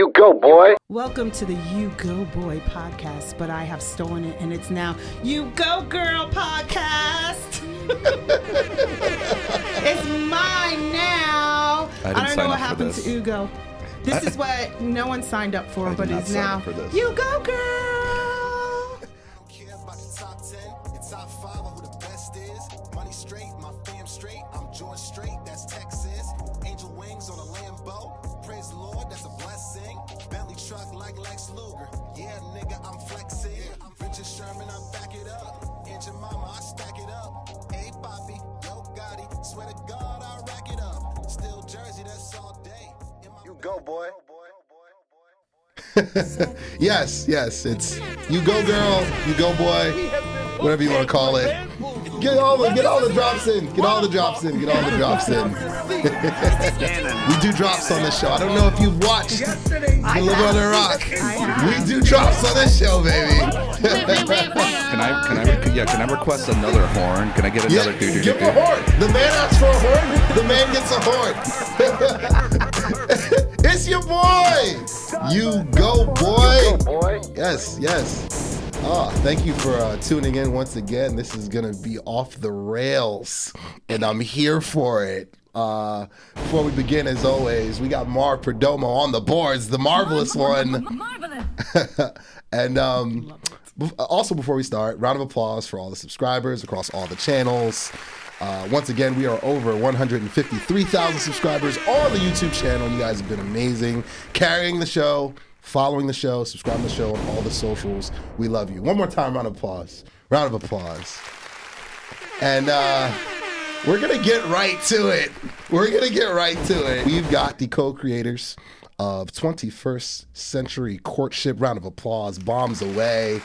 You go, boy. Welcome to the U-Goboy Podcast, but I have stolen it and it's now You Go Girl Podcast. It's mine now. I don't know what happened to Ugo. This is what no one signed up for, but it's now You Go Girl. Go, boy. Yes, it's You Go Girl, You Go Boy, whatever you want to call it. Get all the drops in. Get all the drops in. We do drops on this show. I don't know if you've watched Lebron and Rock. We do drops on this show, baby. Can I request another horn? Can I get another do? Give him a horn. The man asks for a horn. The man gets a horn. It's your boy. You go, boy. Yes. Oh, thank you for tuning in once again. This is going to be off the rails, and I'm here for it. Before we begin, as always, we got Perdomo on the boards, the marvelous one. And also, before we start, round of applause for all the subscribers across all the channels. Once again, we are over 153,000 subscribers on the YouTube channel. You guys have been amazing, carrying the show, following the show, subscribing to the show on all the socials. We love you. One more time, round of applause. And we're going to get right to it. We've got the co-creators of 21st Century Courtship. Round of applause. Bombs away.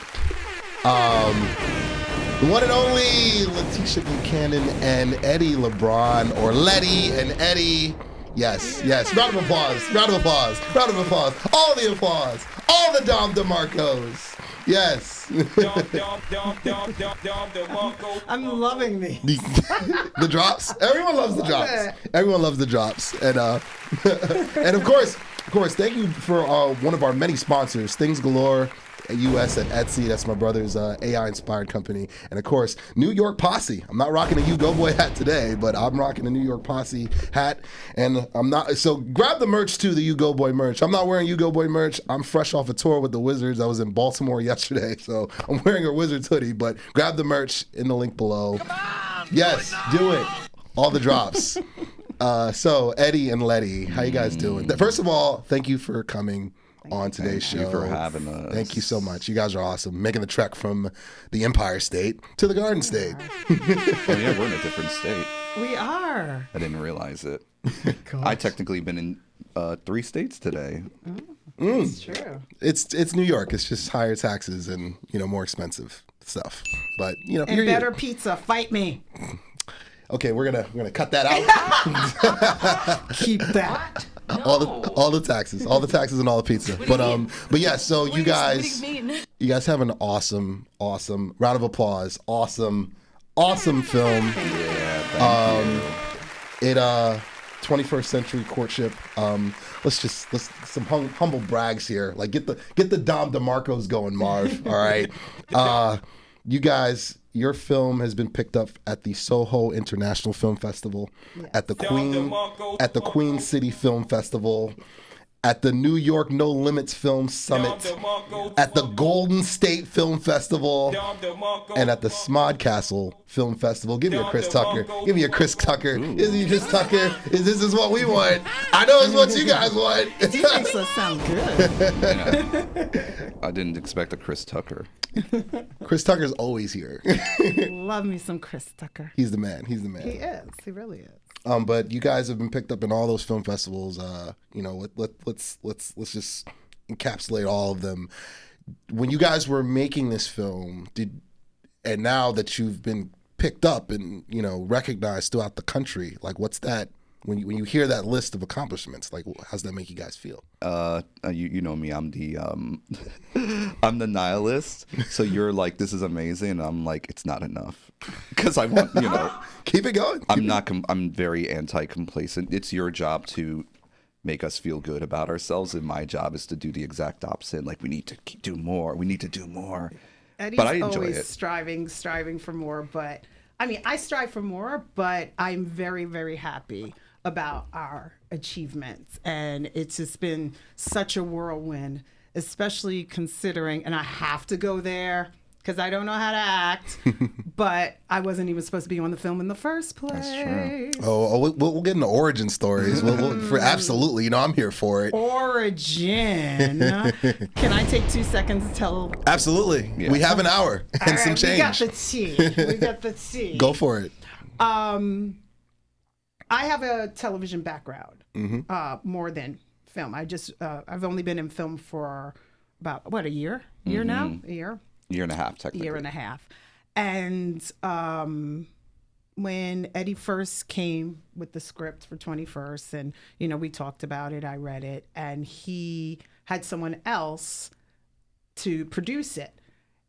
The one and only Leticia Buchanan and Eddie Lebron, or Letty and Eddie. Yes. Round of applause. All the applause. All the Dom DeMarcos. Yes. I'm loving these. The drops. Everyone loves the drops. And and of course, thank you for one of our many sponsors, Things Galore US at Etsy. That's my brother's AI-inspired company. And of course, New York Posse. I'm not rocking a U-Goboy hat today, but I'm rocking a New York Posse hat. And so grab the merch too, the U-Goboy merch. I'm not wearing U-Goboy merch. I'm fresh off a tour with the Wizards. I was in Baltimore yesterday, so I'm wearing a Wizards hoodie, but grab the merch in the link below. Come on, yes, do it. All the drops. So Eddie and Letty, how you guys doing? First of all, thank you for coming on today's show. Thank you for having us. Thank you so much. You guys are awesome. Making the trek from the Empire State to the Garden State. Oh yeah, we're in a different state. We are. I didn't realize it. I technically been in 3 states today. It's true. It's New York. It's just higher taxes and more expensive stuff. But and better pizza. Fight me. Okay, we're gonna cut that out. Keep that. All the taxes and all the pizza. But yeah, so you guys have an awesome round of applause. Awesome film. Yeah, thank you. 21st Century Courtship. Let's some humble brags here. Like get the Dom DeMarcos going, Marv. All right. You guys, your film has been picked up at the Soho International Film Festival, at the Queen City Film Festival, at the New York No Limits Film Summit, at the Golden State Film Festival, and at the Smodcastle Film Festival. Give me a Chris Tucker. Is he just Tucker? This is what we want. I know it's what you guys want. He makes us sound good. I didn't expect a Chris Tucker. Chris Tucker's always here. Love me some Chris Tucker. He's the man. He is. He really is. But you guys have been picked up in all those film festivals. Let's just encapsulate all of them. When you guys were making this film, and now that you've been picked up and recognized throughout the country, like what's that? When you hear that list of accomplishments, like how's that make you guys feel? You know me, I'm the I'm the nihilist. So you're like, this is amazing, and I'm like, it's not enough, because I want keep it going. I'm very anti-complacent. It's your job to make us feel good about ourselves, and my job is to do the exact opposite. Like, we need to do more. We need to do more. Eddie's but I enjoy always it. striving for more. But I mean, I strive for more, but I'm very, very happy about our achievements. And it's just been such a whirlwind, especially considering, and I have to go there because I don't know how to act, but I wasn't even supposed to be on the film in the first place. That's true. We'll get into origin stories. Absolutely. You know, I'm here for it. Origin. Can I take 2 seconds to tell? Absolutely. Yeah. We have an hour and some change. We got the tea. Go for it. I have a television background, more than film. I've only been in film for about, a year? Now? A year? Year and a half, technically. Year and a half. And when Eddie first came with the script for 21st, and, we talked about it, I read it, and he had someone else to produce it.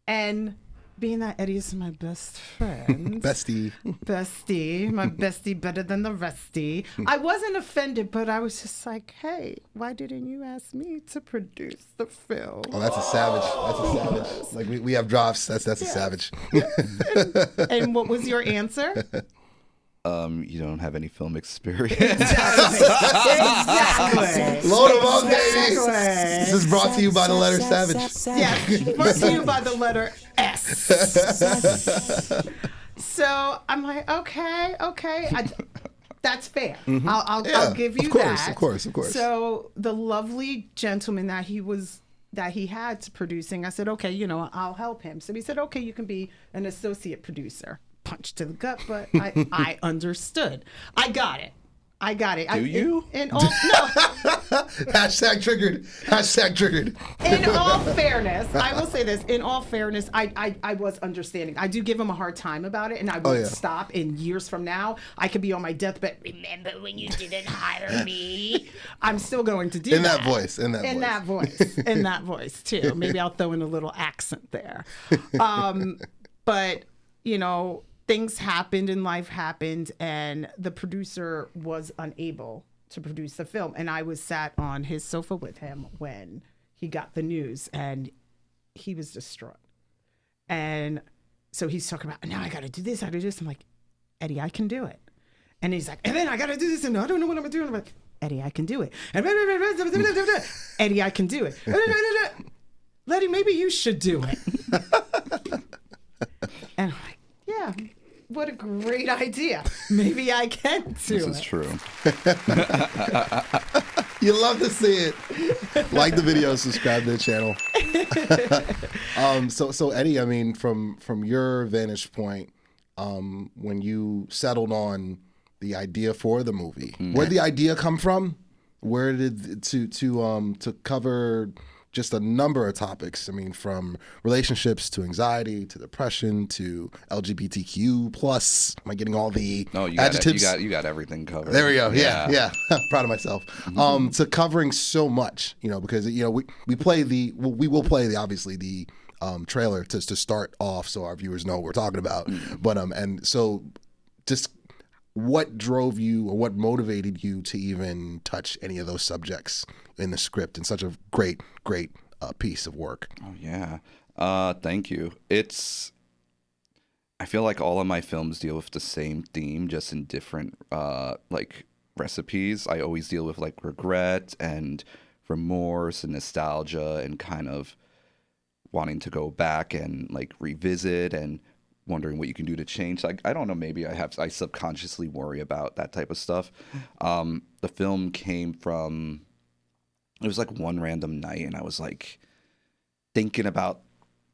And being that Eddie is my best friend. Bestie, my bestie better than the restie. I wasn't offended, but I was just like, hey, why didn't you ask me to produce the film? Oh, that's a savage. Like, we have drops. That's a savage. And what was your answer? You don't have any film experience. Exactly. Load them up, baby. This is brought to you by the letter Savage. Yes, brought to you by the letter S. So I'm like, okay. That's fair. I'll give you that. Of course. So the lovely gentleman that he had producing, I said, okay, I'll help him. So he said, okay, you can be an associate producer. Punch to the gut, but I understood. I got it. Do you? No. Hashtag triggered. In all fairness, I will say this. In all fairness, I was understanding. I do give him a hard time about it, and I won't stop. In years from now, I could be on my deathbed. Remember when you didn't hire me? I'm still going to do that. In that voice too. Maybe I'll throw in a little accent there. But things happened and life happened, and the producer was unable to produce the film. And I was sat on his sofa with him when he got the news, and he was distraught. And so he's talking about, now I got to do this, I do this. I'm like, Eddie, I can do it. And he's like, and then I got to do this, and I don't know what I'm doing. I'm like, Eddie, I can do it. And Eddie, I can do it. Letty, maybe you should do it. And I'm like, yeah. What a great idea. Maybe I can do it. This is true. You love to see it. Like the video, subscribe to the channel. So Eddie, I mean, from your vantage point, when you settled on the idea for the movie, where did the idea come from? Where did to cover just a number of topics. I mean, from relationships to anxiety to depression to LGBTQ plus. Am I getting all the adjectives? You got everything covered. There we go. Yeah. Proud of myself. To covering so much, because we will play the obviously the trailer to start off so our viewers know what we're talking about. But and so just what drove you or what motivated you to even touch any of those subjects in the script in such a great piece of work? Oh yeah. Thank you. I feel like all of my films deal with the same theme, just in different recipes. I always deal with regret and remorse and nostalgia and kind of wanting to go back and revisit and wondering what you can do to change. I don't know, maybe I subconsciously worry about that type of stuff. The film came from, it was one random night, and I was thinking about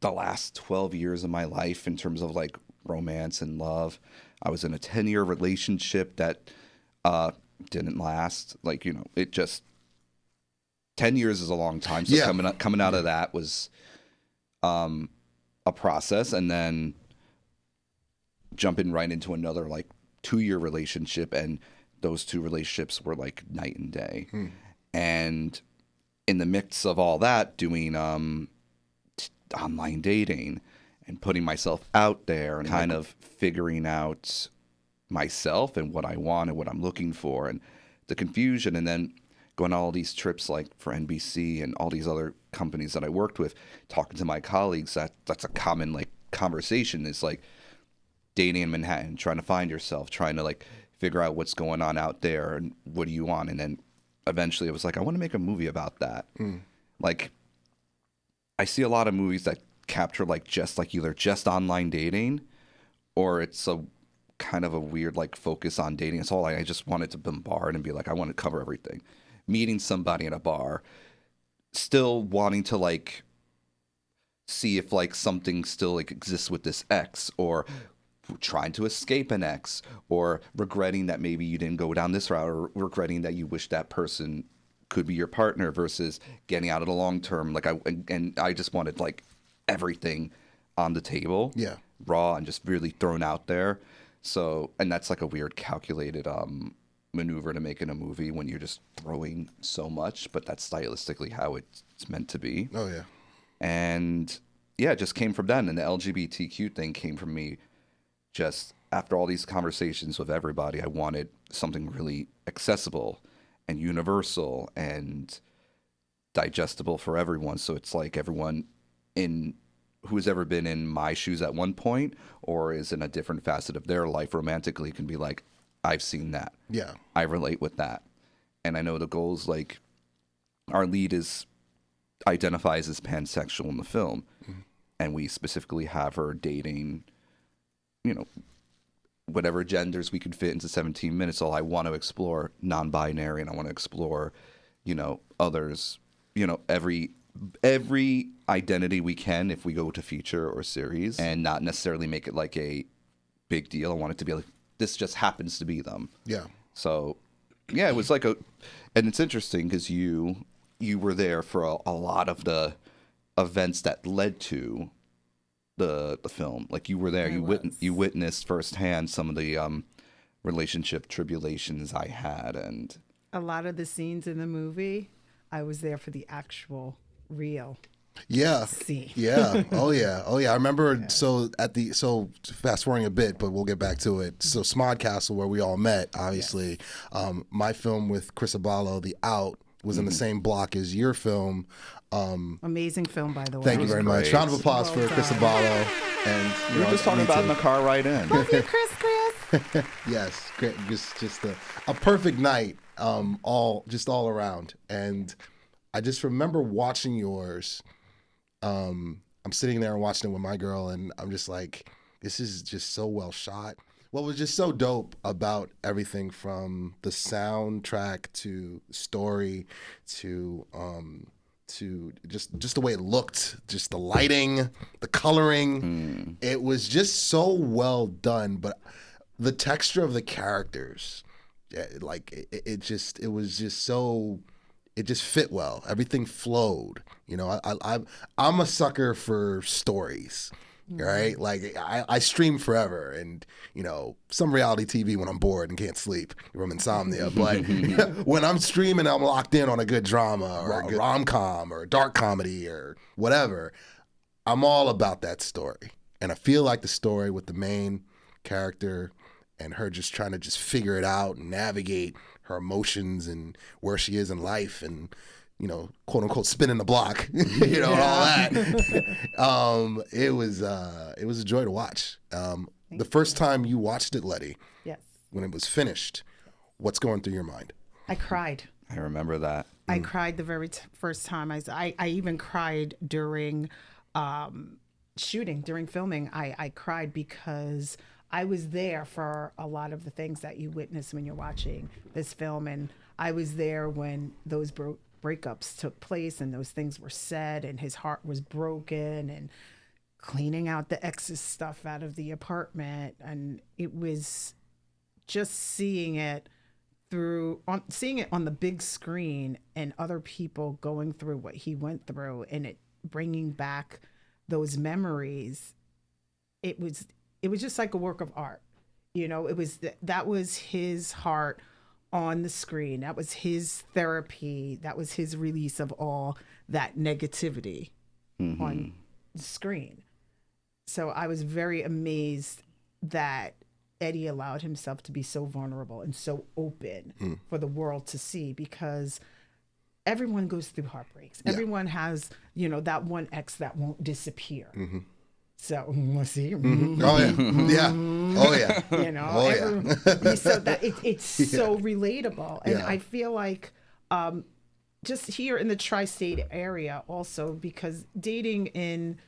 the last 12 years of my life in terms of romance and love. I was in a 10-year relationship that didn't last. It just, 10 years is a long time. So coming out of that was a process, and then jumping right into another 2-year relationship, and those two relationships were night and day. And in the mix of all that, doing online dating and putting myself out there and kind of figuring out myself and what I want and what I'm looking for and the confusion, and then going on all these trips like for NBC and all these other companies that I worked with, talking to my colleagues, that's a common like conversation, is like dating in Manhattan, trying to find yourself, trying to like figure out what's going on out there and what do you want. And then eventually I was like, I want to make a movie about that. Like, I see a lot of movies that capture like just like either just online dating, or it's a kind of a weird like focus on dating. It's all like, I just wanted to bombard and be like, I want to cover everything. Meeting somebody in a bar, still wanting to like see if like something still like exists with this ex, or trying to escape an ex, or regretting that maybe you didn't go down this route, or regretting that you wish that person could be your partner, versus getting out of the long term. Like I just wanted like everything on the table, raw and just really thrown out there. So, and that's like a weird calculated maneuver to make in a movie when you're just throwing so much, but that's stylistically how it's meant to be. Oh yeah. And yeah, it just came from then, and the LGBTQ thing came from me. Just after all these conversations with everybody, I wanted something really accessible and universal and digestible for everyone. So it's like everyone in who's ever been in my shoes at one point or is in a different facet of their life romantically can be like, I've seen that. Yeah. I relate with that. And I know the goals, like our lead identifies as pansexual in the film. And we specifically have her dating, you know, whatever genders we could fit into 17 minutes. So I want to explore non-binary, and I want to explore, you know, others, you know, every identity we can if we go to feature or series, and not necessarily make it like a big deal. I want it to be like, this just happens to be them. Yeah. So yeah, it was like and it's interesting because you were there for a lot of the events that led to the film. Like you were there, you witnessed firsthand some of the relationship tribulations I had, and a lot of the scenes in the movie, I was there for the actual real scene. Yeah. Oh yeah. I remember. So fast forwarding a bit, but we'll get back to it. So Smodcastle, where we all met, obviously, my film with Chris Abalo, The Out, was in the same block as your film. Amazing film, by the way. Thank you very much. Round of applause for Chris Abalo. And we were just talking about in the car ride in. Love you, Chris. Yes, great. Just a perfect night, all around. And I just remember watching yours. I'm sitting there and watching it with my girl, and I'm just like, this is just so well shot. What was just so dope about everything from the soundtrack to story to just the way it looked, just the lighting, the coloring. It was just so well done. But the texture of the characters, it just fit well. Everything flowed. You know, I'm a sucker for stories. Right? Like I stream forever, and you know, some reality TV when I'm bored and can't sleep from insomnia. But when I'm streaming, I'm locked in on a good drama or a rom-com or a dark comedy or whatever. I'm all about that story. And I feel like the story with the main character and her just trying to just figure it out and navigate her emotions and where she is in life and, you know, quote unquote, spinning the block, you know, and all that. It was a joy to watch. The first time you watched it, Letty, yes, when it was finished, what's going through your mind? I cried. I remember that. I cried the very first time. I even cried during shooting, during filming. I cried because I was there for a lot of the things that you witness when you're watching this film, and I was there when those breakups took place and those things were said and his heart was broken and cleaning out the ex's stuff out of the apartment. And it was just seeing it on the big screen and other people going through what he went through and it bringing back those memories. It was just like a work of art. You know, that was his heart on the screen. That was his therapy. That was his release of all that negativity on the screen. So I was very amazed that Eddie allowed himself to be so vulnerable and so open for the world to see, because everyone goes through heartbreaks. Yeah. Everyone has, that one ex that won't disappear. Mm-hmm. So let's see. Oh yeah, yeah. Oh yeah. Oh yeah. So that it's so relatable, and Yeah. I feel like just here in the tri-state area also, because dating in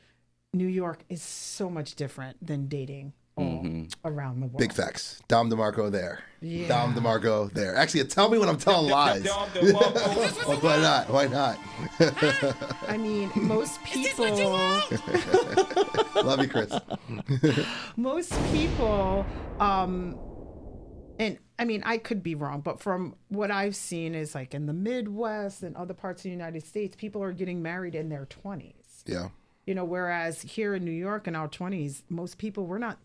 New York is so much different than dating all around the world. Big facts. Dom DeMarco there. Yeah. Dom DeMarco there. Actually, tell me when I'm telling lies. Why not? Why not? I mean, most people. Love you, Chris. Most people, and I mean, I could be wrong, but from what I've seen is like in the Midwest and other parts of the United States, people are getting married in their 20s. Yeah. Whereas here in New York in our 20s, most people, we're not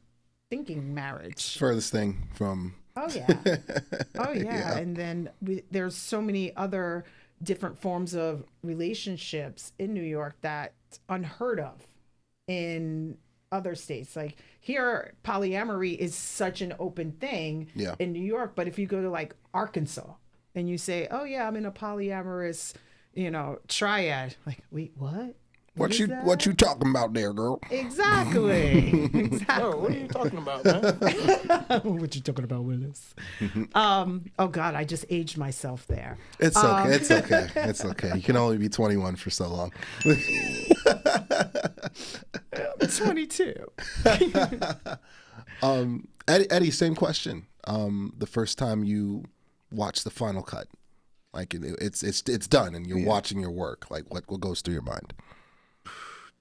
thinking marriage. Furthest thing from. Oh yeah. Oh yeah. Yeah. And then there's so many other different forms of relationships in New York that's unheard of in other states. Like here, polyamory is such an open thing in New York. But if you go to like Arkansas and you say, oh yeah, I'm in a polyamorous, triad. Like, wait, what? What you talking about there, girl? Exactly. Exactly. Oh, what are you talking about, man? What you talking about, Willis? Oh God, I just aged myself there. It's okay. It's okay. It's okay. You can only be 21 for so long. 22. Eddie, same question. The first time you watched the final cut, like it's done, and you're watching your work. Like what goes through your mind?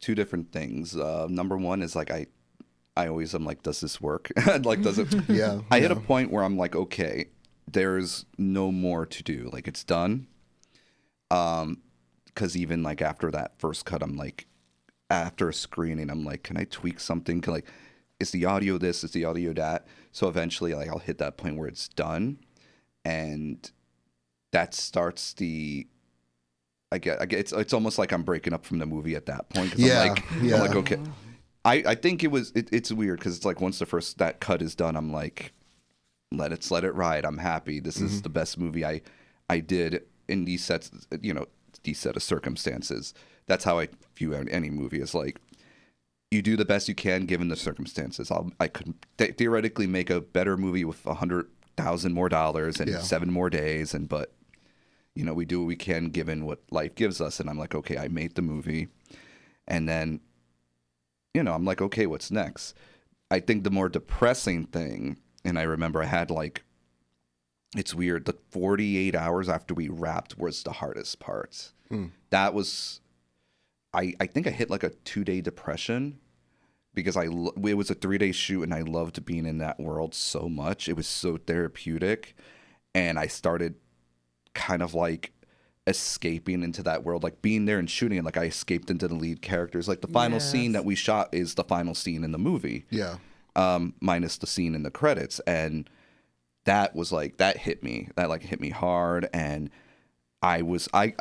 Two different things. Number one is like I always am like, does this work? Like, does it? Yeah. I hit a point where I'm like, okay, there's no more to do. Like, it's done. Because even like after that first cut, I'm like, after a screening, I'm like, can I tweak something? Is the audio this? Is the audio that? So eventually, like, I'll hit that point where it's done, and that starts the. I get it's almost like I'm breaking up from the movie at that point. I'm like, okay. I think it's weird because it's like once that cut is done, I'm like, let it ride. I'm happy. This is the best movie I did in these set of circumstances. That's how I view any movie. Is like, you do the best you can given the circumstances. I could theoretically make a better movie with $100,000 more and 7 more days, but. We do what we can given what life gives us. And I'm like, okay, I made the movie. And then, I'm like, okay, what's next? I think the more depressing thing, and I remember I had like, it's weird, the 48 hours after we wrapped was the hardest part. That was, I think I hit like a 2-day depression because it was a 3-day shoot and I loved being in that world so much. It was so therapeutic. And I started kind of like escaping into that world, like being there and shooting it. Like I escaped into the lead characters. Like the final scene that we shot is the final scene in the movie. Yeah. Minus the scene in the credits. And that was like, that hit me. That like hit me hard. And I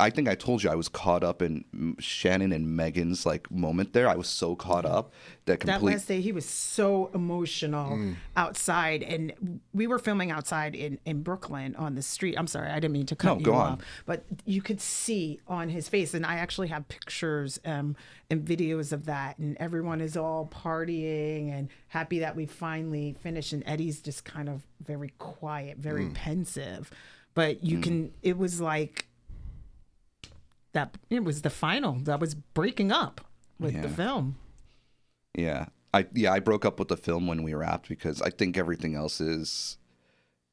think I told you I was caught up in Shannon and Megan's like moment there. I was so caught up that last day he was so emotional outside, and we were filming outside in Brooklyn on the street. I'm sorry, I didn't mean to cut you off, but you could see on his face, and I actually have pictures and videos of that, and everyone is all partying and happy that we finally finished, and Eddie's just kind of very quiet, very pensive, but you can. It was like. That it was the final that was breaking up with the film. Yeah. I broke up with the film when we wrapped because I think everything else is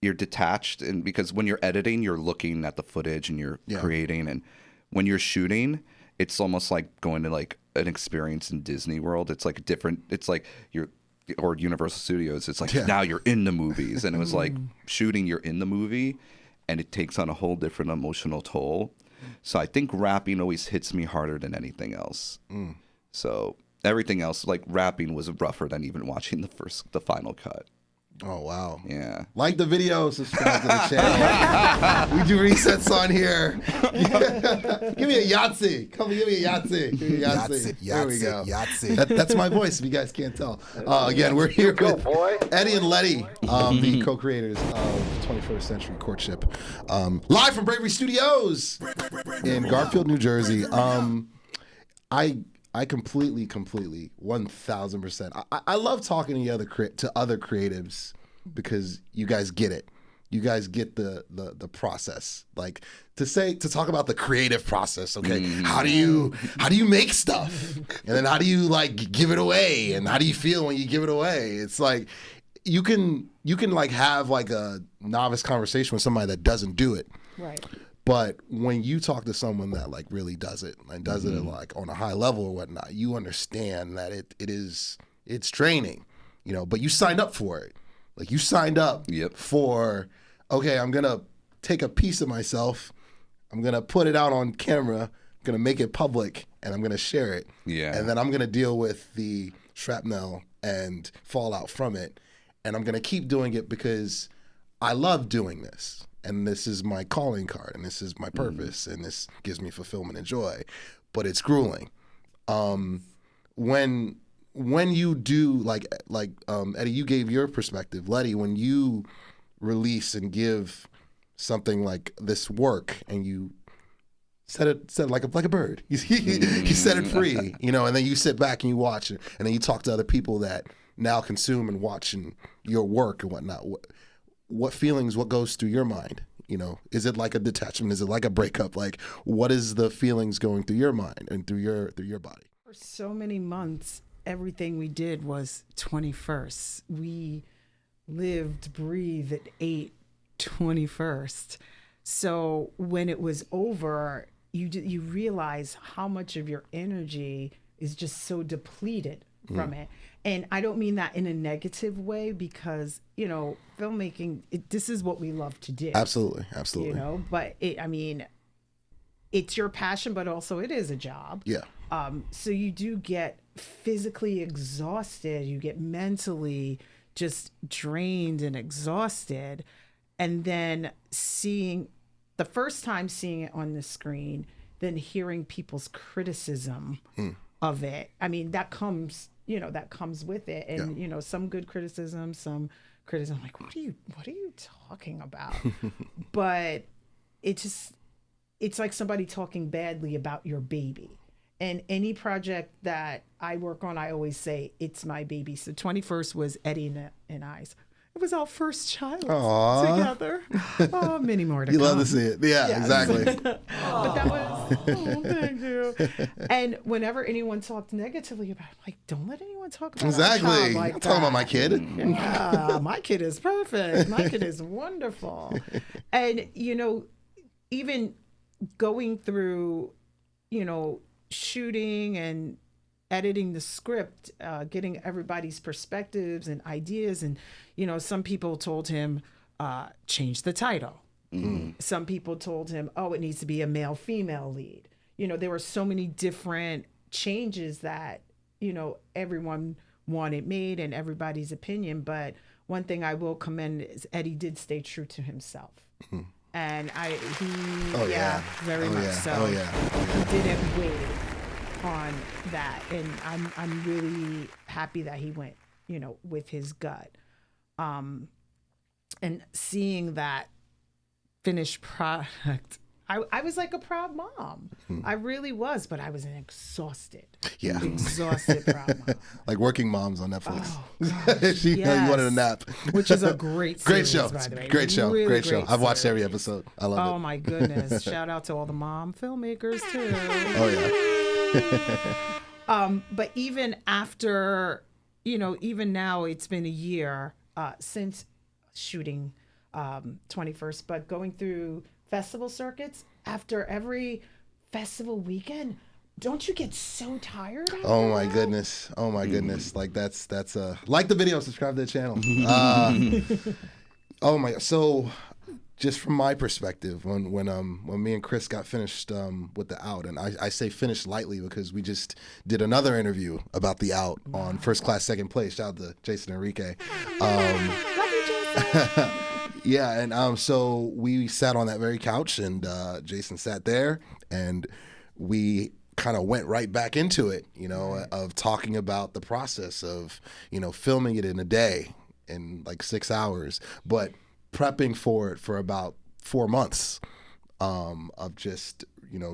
you're detached, and because when you're editing, you're looking at the footage and you're creating, and when you're shooting, it's almost like going to like an experience in Disney World. It's like different. It's like or Universal Studios. It's like now you're in the movies, and it was like shooting, you're in the movie, and it takes on a whole different emotional toll. So I think rapping always hits me harder than anything else. So everything else, like rapping, was rougher than even watching the final cut. Oh, wow. Yeah. Like the video, subscribe to the channel. We do resets on here. Give me a Yahtzee. Come on, give me a Yahtzee. Give me a Yahtzee. There we go. Yahtzee. That's my voice, if you guys can't tell. Again, we're here with Eddie and Letty, the co-creators of 21st Century Courtship. Live from Bravery Studios in Garfield, New Jersey. I completely, 1000%. I love talking to other creatives because you guys get it. You guys get the process. Like to talk about the creative process. Okay, how do you make stuff, and then how do you like give it away, and how do you feel when you give it away? It's like you can like have like a novice conversation with somebody that doesn't do it. Right. But when you talk to someone that like really does it and does it like on a high level or whatnot, you understand that it's training, you know. But you signed up for it, like you signed up for. Okay, I'm gonna take a piece of myself, I'm gonna put it out on camera, I'm gonna make it public, and I'm gonna share it. Yeah. And then I'm gonna deal with the shrapnel and fallout from it, and I'm gonna keep doing it because I love doing this. And this is my calling card, and this is my purpose, and this gives me fulfillment and joy. But it's grueling. When you do like Eddie, you gave your perspective. Letty, when you release and give something like this work, and you set it like a bird, you set it free, you know, and then you sit back and you watch it, and then you talk to other people that now consume and watching your work and whatnot. What feelings, what goes through your mind? You know, is it like a detachment? Is it like a breakup? Like, what is the feelings going through your mind and through your body? For so many months, everything we did was 21st. We lived, breathed, ate 21st. So when it was over, you realize how much of your energy is just so depleted from it. And I don't mean that in a negative way, because, you know, filmmaking, this is what we love to do. Absolutely. You know, but it's your passion, but also it is a job. Yeah. So you do get physically exhausted. You get mentally just drained and exhausted. And then the first time seeing it on the screen, then hearing people's criticism of it. I mean, that comes with it. And, you know, some good criticism, some criticism, like, what are you talking about? But it's like somebody talking badly about your baby. And any project that I work on, I always say it's my baby. So 21st was Eddie and I's. It was our first child together. Oh, many more to come. You love to see it. Yeah, exactly. But that was, thank you. And whenever anyone talked negatively about it, I'm like, don't let anyone talk about our child like I'm talking about my kid. Yeah, my kid is perfect. My kid is wonderful. And, you know, even going through, you know, shooting and editing the script, getting everybody's perspectives and ideas. And, you know, some people told him, change the title. Some people told him, oh, it needs to be a male-female lead. You know, there were so many different changes that, you know, everyone wanted made and everybody's opinion. But one thing I will commend is Eddie did stay true to himself. And very much so. He didn't wait on that, and I'm really happy that he went, you know, with his gut, and seeing that finished product, I was like a proud mom. I really was, but I was an exhausted proud mom. Like Working Moms on Netflix. Oh, You wanted a nap. Which is a great series, show. by the way. Great show. Really great show. I've watched every series. episode. I love it. Oh my goodness. Shout out to all the mom filmmakers too. Oh yeah. But even after, you know, even now it's been a year since shooting 21st, but going through festival circuits, after every festival weekend, don't you get so tired? Oh my goodness. Like that's like the video, subscribe to the channel. Oh my. So just from my perspective, when me and Chris got finished with the Out, and I say finished lightly because we just did another interview about the Out on First Class Second Place. Shout out to Jason Enrique. Love you, Yeah, and so we sat on that very couch, and Jason sat there, and we kind of went right back into it, of talking about the process of, filming it in a day in like 6 hours, but prepping for it for about 4 months of just,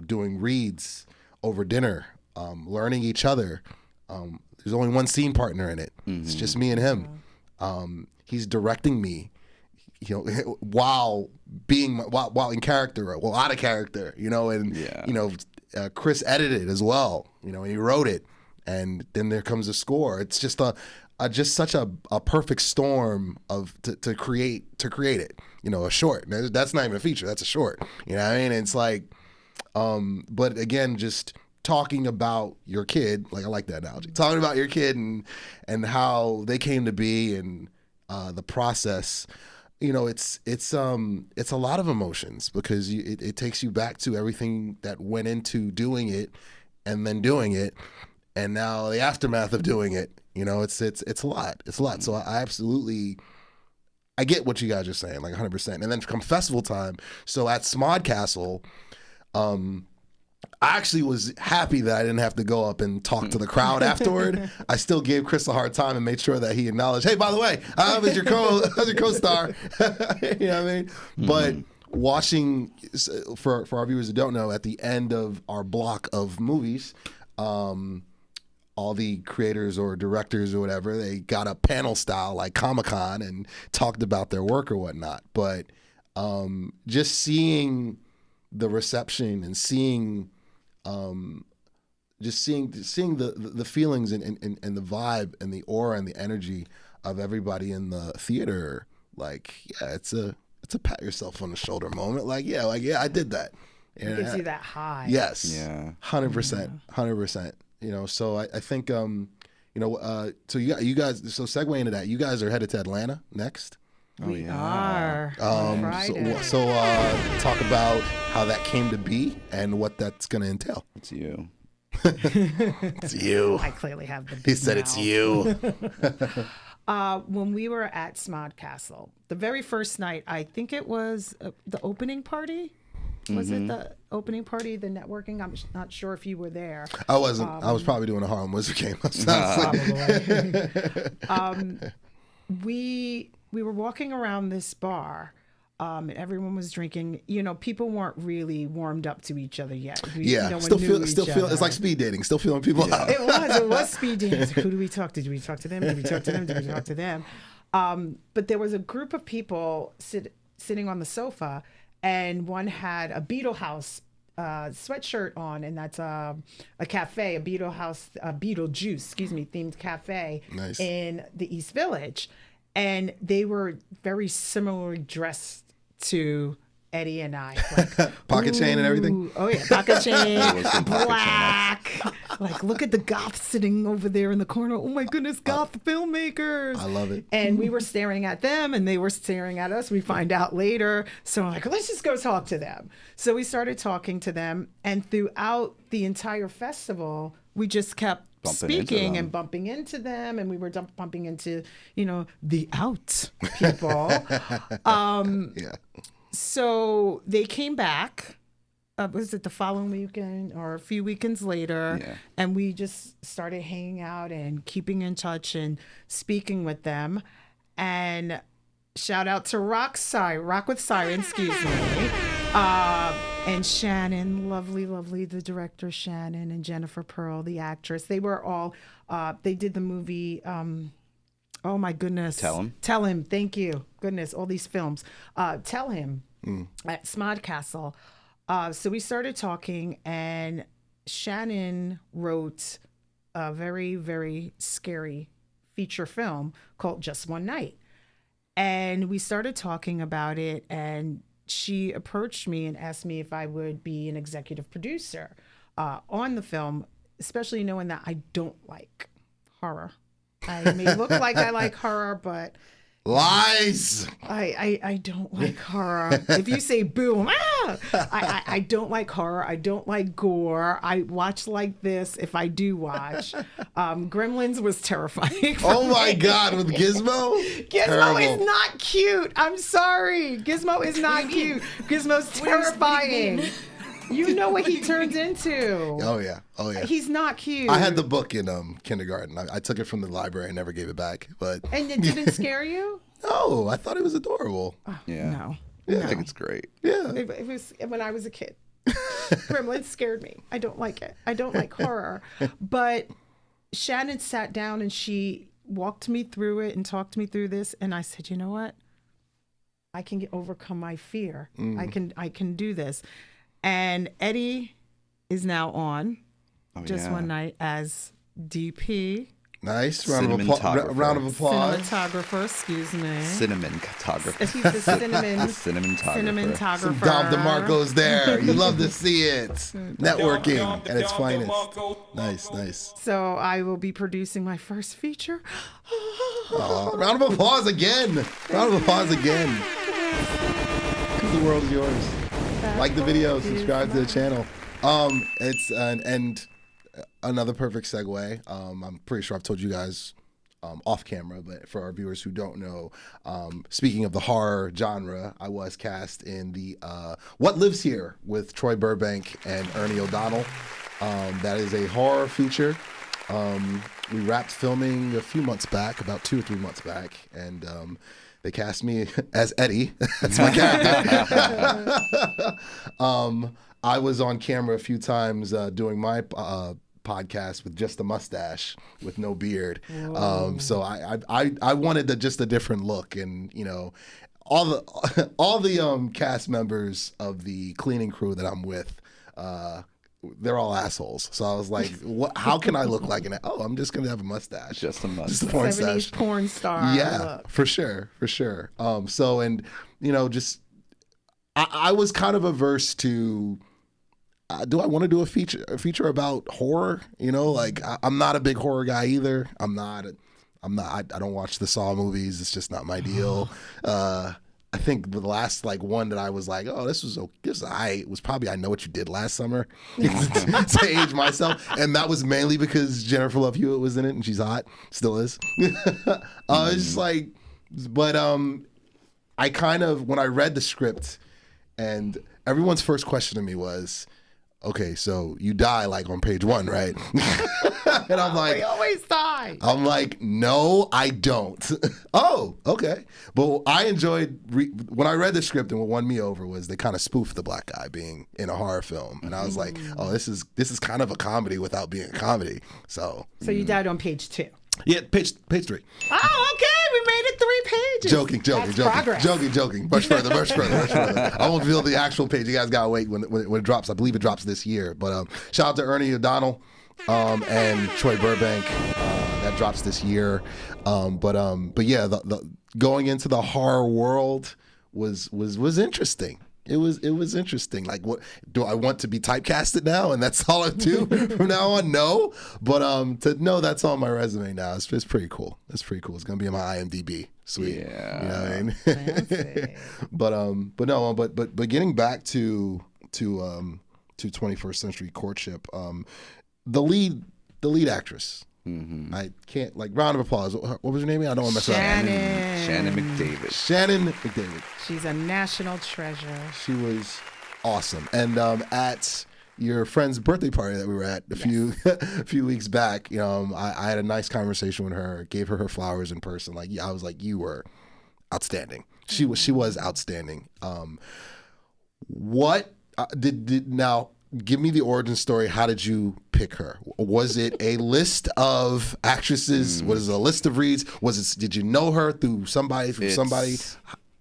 doing reads over dinner, learning each other. There's only one scene partner in it. It's just me and him. He's directing me, while in character, well, out of character, and Chris edited as well, and he wrote it, and then there comes a score. It's just just such a perfect storm of to create it, a short. That's not even a feature, that's a short. You know what I mean? It's like, but again, just talking about your kid, like I like that analogy. Talking about your kid and how they came to be and the process. It's a lot of emotions because it takes you back to everything that went into doing it and then doing it, and now the aftermath of doing it. It's a lot. It's a lot. So I get what you guys are saying, like 100%. And then come festival time. So at Smodcastle, I actually was happy that I didn't have to go up and talk to the crowd afterward. I still gave Chris a hard time and made sure that he acknowledged, hey, by the way, I was your co-star. You know what I mean? But watching, for our viewers who don't know, at the end of our block of movies, all the creators or directors or whatever, they got a panel style like Comic-Con and talked about their work or whatnot. But just seeing the reception and seeing the feelings and the vibe and the aura and the energy of everybody in the theater, like, yeah, it's a pat yourself on the shoulder moment. Like, yeah, I did that. It gives you that high. Yes. Yeah. 100%. 100%. So I think, so you guys, so segue into that, you guys are headed to Atlanta next. We are on Friday. So talk about how that came to be and what that's going to entail. It's you. It's you. I clearly have the big He said mouth. it's you. When we were at Smodcastle, the very first night, I think it was the opening party. Was it the opening party, the networking? I'm not sure if you were there. I wasn't. I was probably doing a Harlem Wizard game. Probably. We were walking around this bar, and everyone was drinking. People weren't really warmed up to each other yet. No one still knew feel. each other. It's like speed dating. Still feeling people out. It was speed dating. Who do we talk to? Did we talk to them? Did we talk to them? Did we talk to them? But there was a group of people sitting on the sofa, and one had a Beetle House sweatshirt on, and that's a cafe, a Beetlejuice, themed cafe in the East Village. And they were very similarly dressed to Eddie and I. Like, pocket chain and everything? Oh, yeah. Pocket chain, black. Like, look at the goth sitting over there in the corner. Oh, my goodness, goth filmmakers. I love it. And we were staring at them, and they were staring at us. We find out later. So I'm like, let's just go talk to them. So we started talking to them. And throughout the entire festival, we just kept speaking and bumping into them, and we were bumping into the out people. So they came back, was it the following weekend or a few weekends later, and we just started hanging out and keeping in touch and speaking with them. And shout out to Rock with Siren, and Shannon, lovely, the director Shannon, and Jennifer Pearl, the actress. They were all, they did the movie, oh my goodness. Tell Him, thank you. Goodness, all these films. Tell Him at Smodcastle. So we started talking, and Shannon wrote a very, very scary feature film called Just One Night. And we started talking about it, and she approached me and asked me if I would be an executive producer on the film, especially knowing that I don't like horror. I may look like I like horror, but Lies. I don't like horror. If you say boom, I don't like horror. I don't like gore. I watch like this if I do watch. Gremlins was terrifying. Oh my God, with Gizmo? Gizmo Terrible. is not cute. I'm sorry. Gizmo is not cute. Gizmo's terrifying. You know what he turns into. Oh yeah. He's not cute. I had the book in kindergarten. I took it from the library and never gave it back. But And it didn't scare you? no, I thought it was adorable. Yeah. No. I think it's great. Yeah. It was when I was a kid. Gremlins scared me. I don't like it. I don't like horror. But Shannon sat down and she walked me through it and talked me through this. And I said, you know what? I can overcome my fear. I can do this. And Eddie is now on one night as DP. Nice. Round of applause. Cinematographer, excuse me. Cinematographer. He's the Cinematographer. cinematographer. Some Dom DeMarco's there. You love to see it. Networking at its finest. Nice. So I will be producing my first feature. Round of applause again. The world is yours. Like the video, subscribe to the channel. It's and another perfect segue. I'm pretty sure I've told you guys off camera, but for our viewers who don't know, speaking of the horror genre, I was cast in the What Lives Here with Troy Burbank and Ernie O'Donnell. That is a horror feature. We wrapped filming a few months back, about 2 or 3 months back, and they cast me as Eddie. That's my character. I was on camera a few times doing my podcast with just a mustache, with no beard. So I wanted just a different look, and all the cast members of the cleaning crew that I'm with. They're all assholes. So I was like, how can I look like an... Oh, I'm just going to have a mustache. Just a mustache. Just a porn 70s stash. porn star. Yeah, look. for sure. So, and, I was kind of averse to... do I want to do a feature about horror? I'm not a big horror guy either. I don't watch the Saw movies. It's just not my deal. I think the last one that I was like, oh, this was probably I Know What You Did Last Summer to age myself, and that was mainly because Jennifer Love Hewitt was in it and she's hot, still is. It's just but I kind of, when I read the script, and everyone's first question to me was, okay, so you die on page 1, right? And I'm like, we always die. I'm like, no, I don't. Oh, okay. But I enjoyed when I read the script, and what won me over was they kind of spoofed the black guy being in a horror film, and I was like, oh, this is kind of a comedy without being a comedy. So you died on page 2. Yeah, page 3. Oh, okay. We made it 3 pages. Joking. Much further. I won't reveal the actual page. You guys gotta wait when it drops. I believe it drops this year. But shout out to Ernie O'Donnell and Troy Burbank. That drops this year. But yeah, the going into the horror world was interesting. It was interesting. What do I want to be typecasted now, and that's all I do from now on? No, but to know that's on my resume now, it's pretty cool. It's pretty cool. It's gonna be in my IMDb. Sweet. Yeah. You know what I mean? but getting back to 21st Century Courtship, the lead actress. Mm-hmm. I can't round of applause. What was her name? I don't want to mess up. Shannon McDavid. Shannon McDavid. She's a national treasure. She was awesome. And at your friend's birthday party that we were at a few weeks back, I had a nice conversation with her. Gave her flowers in person. I was like, you were outstanding. She was outstanding. What did now? Give me the origin story. How did you pick her? Was it a list of actresses? Was it a list of reads? Did you know her through somebody?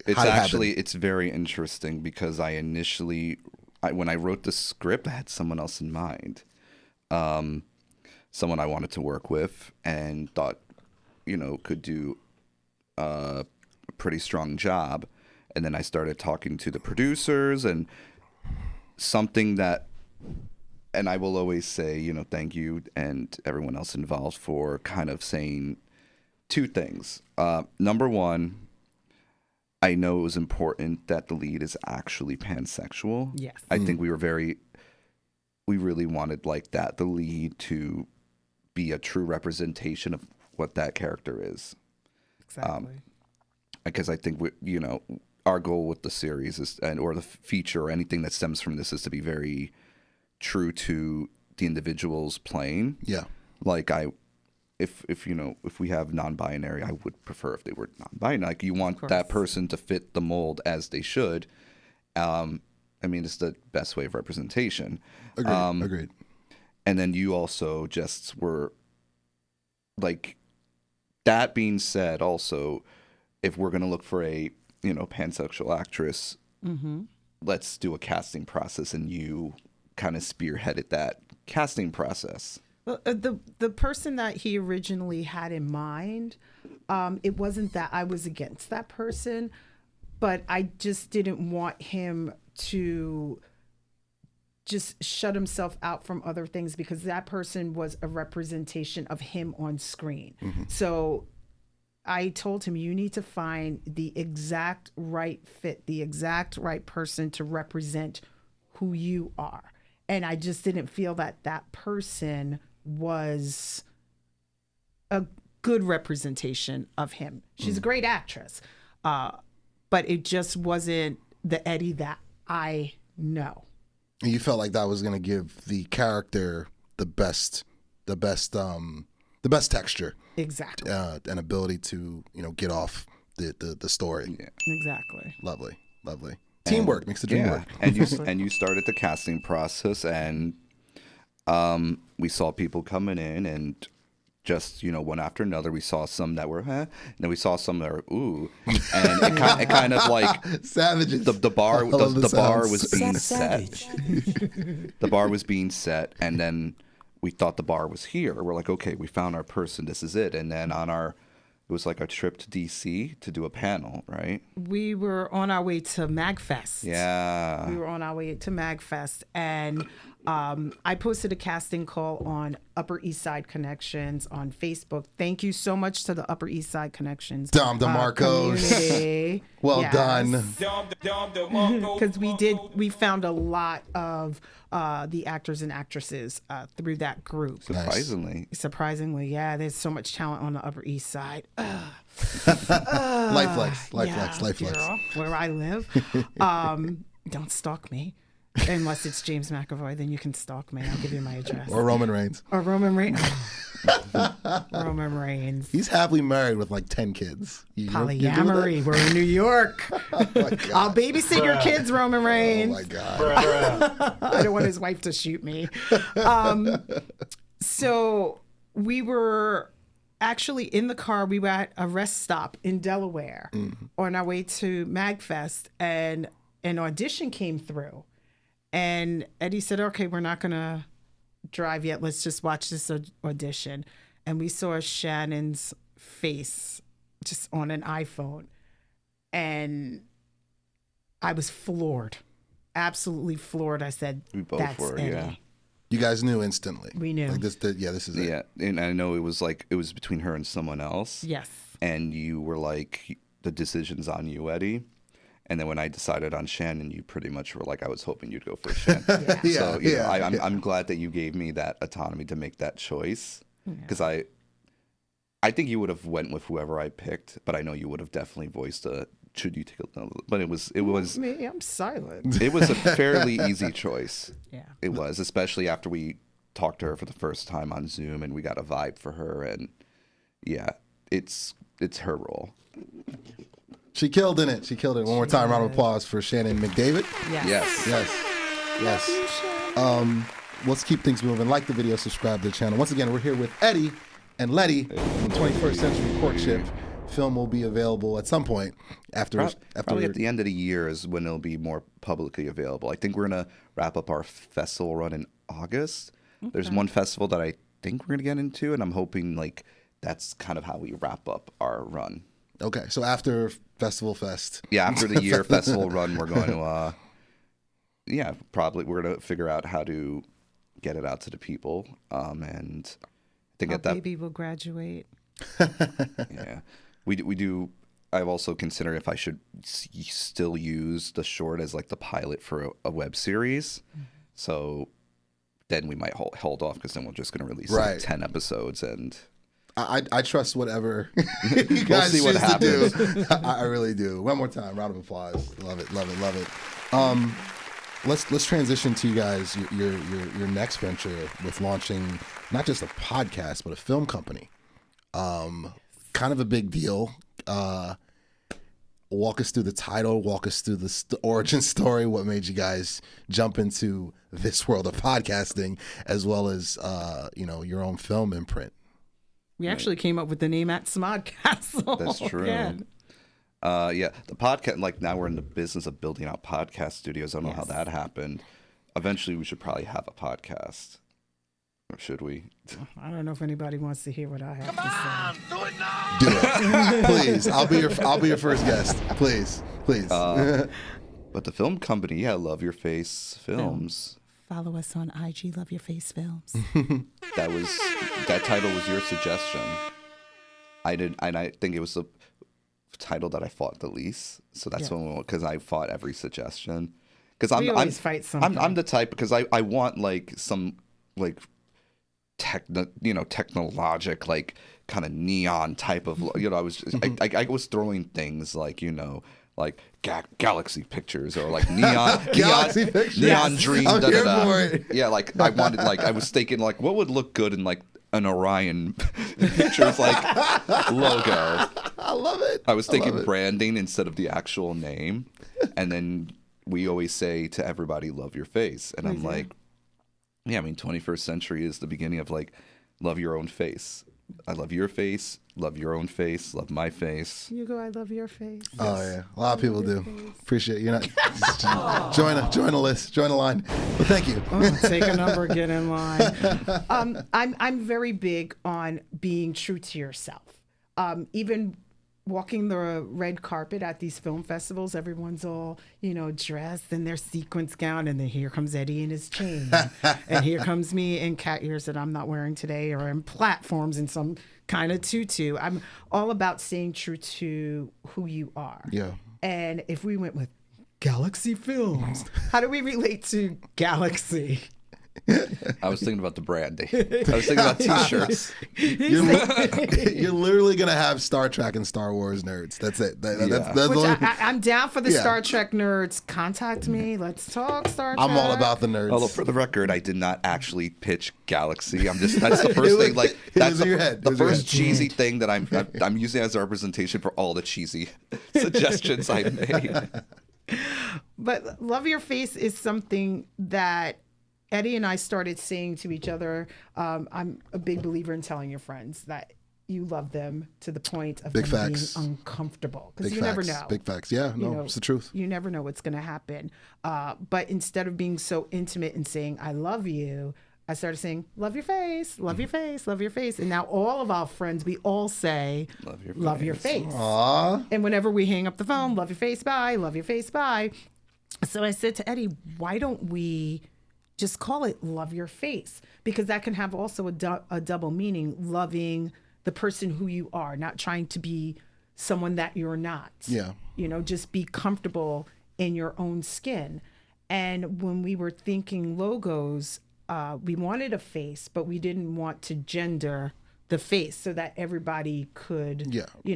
It's very interesting because when I wrote the script, I had someone else in mind, someone I wanted to work with and thought, could do a pretty strong job. And then I started talking to the producers, and something that. And I will always say, thank you and everyone else involved for kind of saying 2 things. Number one, I know it was important that the lead is actually pansexual. Yes. I think we really wanted like that, the lead to be a true representation of what that character is. Exactly. Because I think our goal with the series is, or the feature or anything that stems from this, is to be very true to the individuals playing. Yeah. Like if we have non-binary, I would prefer if they were non-binary. Like you want that person to fit the mold as they should. I mean, it's the best way of representation. Agreed. And then you also just were like, that being said, also, if we're going to look for a, pansexual actress, let's do a casting process. And you kind of spearheaded that casting process. Well, the person that he originally had in mind, it wasn't that I was against that person, but I just didn't want him to just shut himself out from other things, because that person was a representation of him on screen. So I told him, you need to find the exact right fit, the exact right person to represent who you are. And I just didn't feel that that person was a good representation of him. She's a great actress, but it just wasn't the Eddie that I know. And you felt like that was going to give the character the best texture, Exactly. and ability to get off the story. Yeah. Exactly. Lovely. Teamwork makes the dream work. And you started the casting process, and we saw people coming in, and just one after another. We saw some that were and then we saw some that were ooh, and it kind of like savages. The bar was being Savage. set. The bar was being set, and then we thought the bar was here. We're like, okay, we found our person. This is it. And then it was like a trip to DC to do a panel, right? We were on our way to MagFest. Yeah. We were on our way to MagFest, and I posted a casting call on Upper East Side Connections on Facebook. Thank you so much to the Upper East Side Connections Dom DeMarcos. community. Well Yes. done. Because we found a lot of the actors and actresses through that group. Surprisingly, yeah. There's so much talent on the Upper East Side. Life flex. Girl, where I live. Don't stalk me. Unless it's James McAvoy, then you can stalk me. I'll give you my address. Or Roman Reigns. Roman Reigns. Roman Reigns. He's happily married with like 10 kids. Polyamory. We're in New York. I'll babysit your kids, Roman Reigns. Oh my God. I don't want his wife to shoot me. So we were actually in the car. We were at a rest stop in Delaware on our way to MagFest, and an audition came through. And Eddie said, okay, we're not going to drive yet. Let's just watch this audition. And we saw Shannon's face just on an iPhone. And I was floored, absolutely floored. I said, We both that's were, Eddie. yeah. You guys knew instantly. We knew. Like this is it. Yeah, and I know it was between her and someone else. Yes. And you were like, the decision's on you, Eddie. And then when I decided on Shannon, you pretty much were like, I was hoping you'd go for Shannon. So I'm glad that you gave me that autonomy to make that choice, because I think you would have went with whoever I picked, but I know you would have definitely voiced a should you take a, but it was Me, I'm silent. it was a fairly easy choice. Yeah. It was, especially after we talked to her for the first time on Zoom and we got a vibe for her, and yeah, it's her role. She killed in it. One more time, round of applause for Shannon McDavid. Yes. Yes. Let's keep things moving. Like the video, subscribe to the channel. Once again, we're here with Eddie and Letty from 21st Century Courtship. Film will be available at some point after Probably at the end of the year is when it'll be more publicly available. I think we're gonna wrap up our festival run in August. Okay. There's one festival that I think we're gonna get into, and I'm hoping like that's kind of how we wrap up our run. Okay, so after Festival Fest. Yeah, after the year festival run, we're going to, probably we're going to figure out how to get it out to the people. And I think Our baby will graduate. Yeah, we do I've also considered if I should still use the short as like the pilot for a web series. So then we might hold off because then we're just going to release like 10 episodes and. I trust whatever you guys see what choose to do. I really do. One more time, round of applause. Love it, love it, love it. Let's transition to you guys your next venture with launching not just a podcast but a film company. Kind of a big deal. Walk us through the title. Walk us through the origin story. What made you guys jump into this world of podcasting, as well as your own film imprint. We actually came up with the name at Smodcastle. That's true. Yeah, the podcast, like now we're in the business of building out podcast studios. I don't know how that happened. Eventually we should probably have a podcast. Or should we? I don't know if anybody wants to hear what I have to say. Do it now. Do it. Please. I'll be your first guest. Please. But the film company, Love Your Face Films. Follow us on IG, Love Your Face Films. That title was your suggestion. I think it was the title that I fought the least. So that's because I fought every suggestion. Because I'm fight something. I'm the type because I want like some like technologic like kind of neon type of I was throwing things like like galaxy pictures or like neon galaxy pictures. Neon dream. I'm here for it. Yeah, like I wanted I was thinking like what would look good in like an Orion pictures like logo. I love it. I was thinking branding instead of the actual name, and then we always say to everybody, "Love your face," and I'm like, yeah, I mean, 21st century is the beginning of like, love your own face. I love your face, love your own face, love my face. U-Go, I love your face. Oh yeah, a lot of people do. Appreciate you. Join a list, join a line. Well, thank you. Take a number, get in line. I'm very big on being true to yourself. Even walking the red carpet at these film festivals, everyone's all, dressed in their sequence gown, and then here comes Eddie in his chain. And here comes me in cat ears that I'm not wearing today, or in platforms in some kind of tutu. I'm all about staying true to who you are. Yeah. And if we went with Galaxy Films, how do we relate to Galaxy? I was thinking about the branding. I was thinking about T-shirts. You're literally gonna have Star Trek and Star Wars nerds. That's it. I'm down for the Star Trek nerds. Contact me. Let's talk Star Trek. I'm all about the nerds. Although for the record, I did not actually pitch Galaxy. That's the first thing. Like that's the first cheesy thing that I'm using as a representation for all the cheesy suggestions I made. But Love Your Face is something that Eddie and I started saying to each other. I'm a big believer in telling your friends that you love them to the point of Big them facts. being uncomfortable, because Big you facts. never know. Big facts. Yeah, no, it's the truth. You never know what's going to happen. But instead of being so intimate and saying I love you, I started saying love your face, love your face, love your face, and now all of our friends, we all say love your face. Aww. And whenever we hang up the phone, love your face, bye, love your face, bye. So I said to Eddie, why don't we just call it Love Your Face? Because that can have also a double meaning, loving the person who you are, not trying to be someone that you're not. Yeah. Just be comfortable in your own skin. And when we were thinking logos, we wanted a face, but we didn't want to gender the face so that everybody could,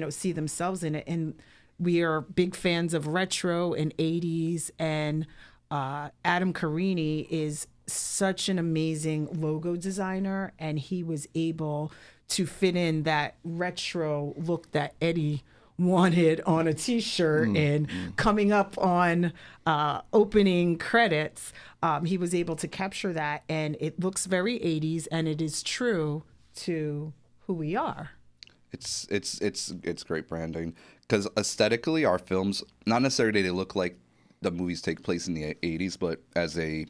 see themselves in it. And we are big fans of retro and 80s, and Adam Carini is such an amazing logo designer, and he was able to fit in that retro look that Eddie wanted on a t-shirt. And coming up on opening credits, he was able to capture that, and it looks very 80s, and it is true to who we are. It's great branding, because aesthetically our films, not necessarily they look like the movies take place in the 80s, but as a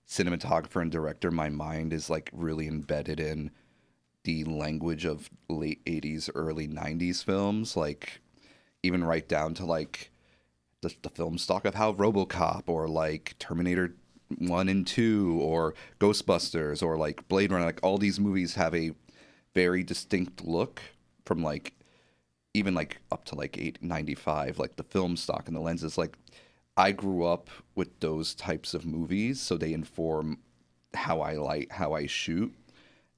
cinematographer and director, my mind is like really embedded in the language of late 80s, early 90s films, like even right down to like the film stock of how RoboCop or like Terminator 1 and 2 or Ghostbusters or like Blade Runner, like all these movies have a very distinct look from like even like up to like 895, like the film stock and the lenses, like I grew up with those types of movies, so they inform how I shoot.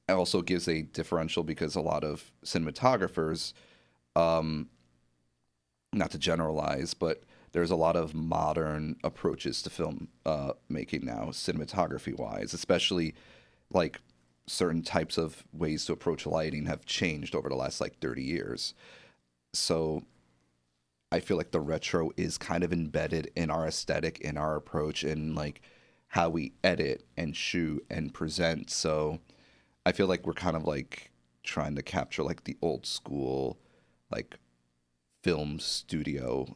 It also gives a differential because a lot of cinematographers, not to generalize, but there's a lot of modern approaches to film making now, cinematography wise, especially like certain types of ways to approach lighting have changed over the last like 30 years. So I feel like the retro is kind of embedded in our aesthetic, in our approach, in like how we edit and shoot and present. So I feel like we're kind of like trying to capture like the old school like film studio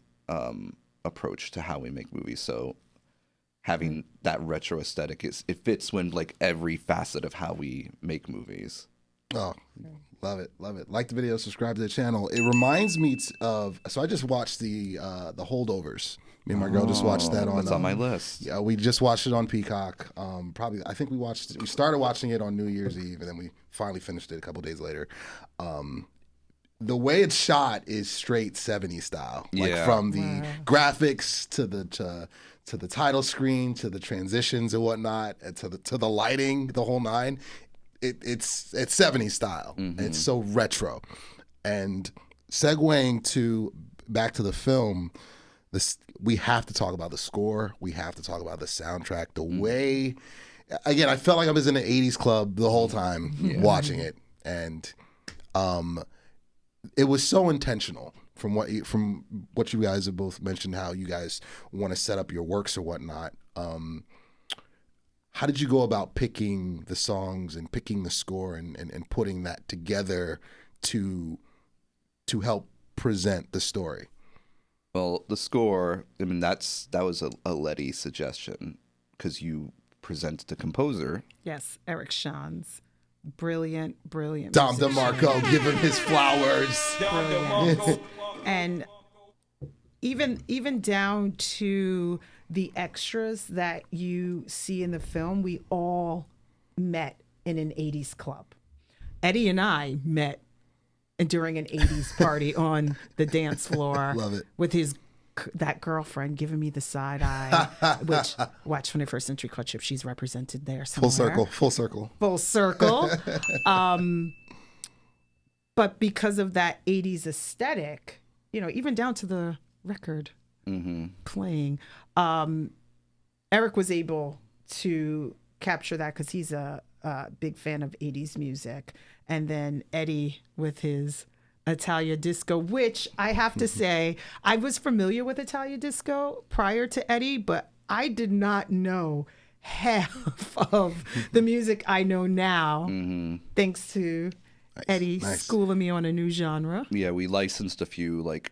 approach to how we make movies. So having that retro aesthetic it fits when like every facet of how we make movies. Oh, love it. Like the video, subscribe to the channel. It reminds me of, so I just watched the Holdovers. Me and my girl just watched that on. That's on my list. Yeah, we just watched it on Peacock. I think we started watching it on New Year's Eve, and then we finally finished it a couple days later. The way it's shot is straight 70s style, like from the graphics to the title screen to the transitions and whatnot, and to the lighting, the whole nine. It's 70s style. Mm-hmm. It's so retro. And segueing back to the film, we have to talk about the score. We have to talk about the soundtrack. The way, again, I felt like I was in an 80s club the whole time watching it. And it was so intentional from what you guys have both mentioned, how you guys want to set up your works or whatnot. How did you go about picking the songs and picking the score and putting that together to help present the story? Well, the score, I mean, that was a Letty suggestion because you present the composer. Yes, Eric Shawn's brilliant. Dom DeMarco, give him his flowers. Brilliant. And even down to the extras that you see in the film, we all met in an 80s club. Eddie and I met during an 80s party on the dance floor. Love it. With that girlfriend giving me the side eye, which, watch 21st Century Courtship, she's represented there somewhere. Full circle. But because of that 80s aesthetic, even down to the record playing, Eric was able to capture that because he's a big fan of 80s music. And then Eddie with his Italia Disco, which I have to say, I was familiar with Italia Disco prior to Eddie, but I did not know half of the music I know now, thanks to Eddie schooling me on a new genre. Yeah, we licensed a few like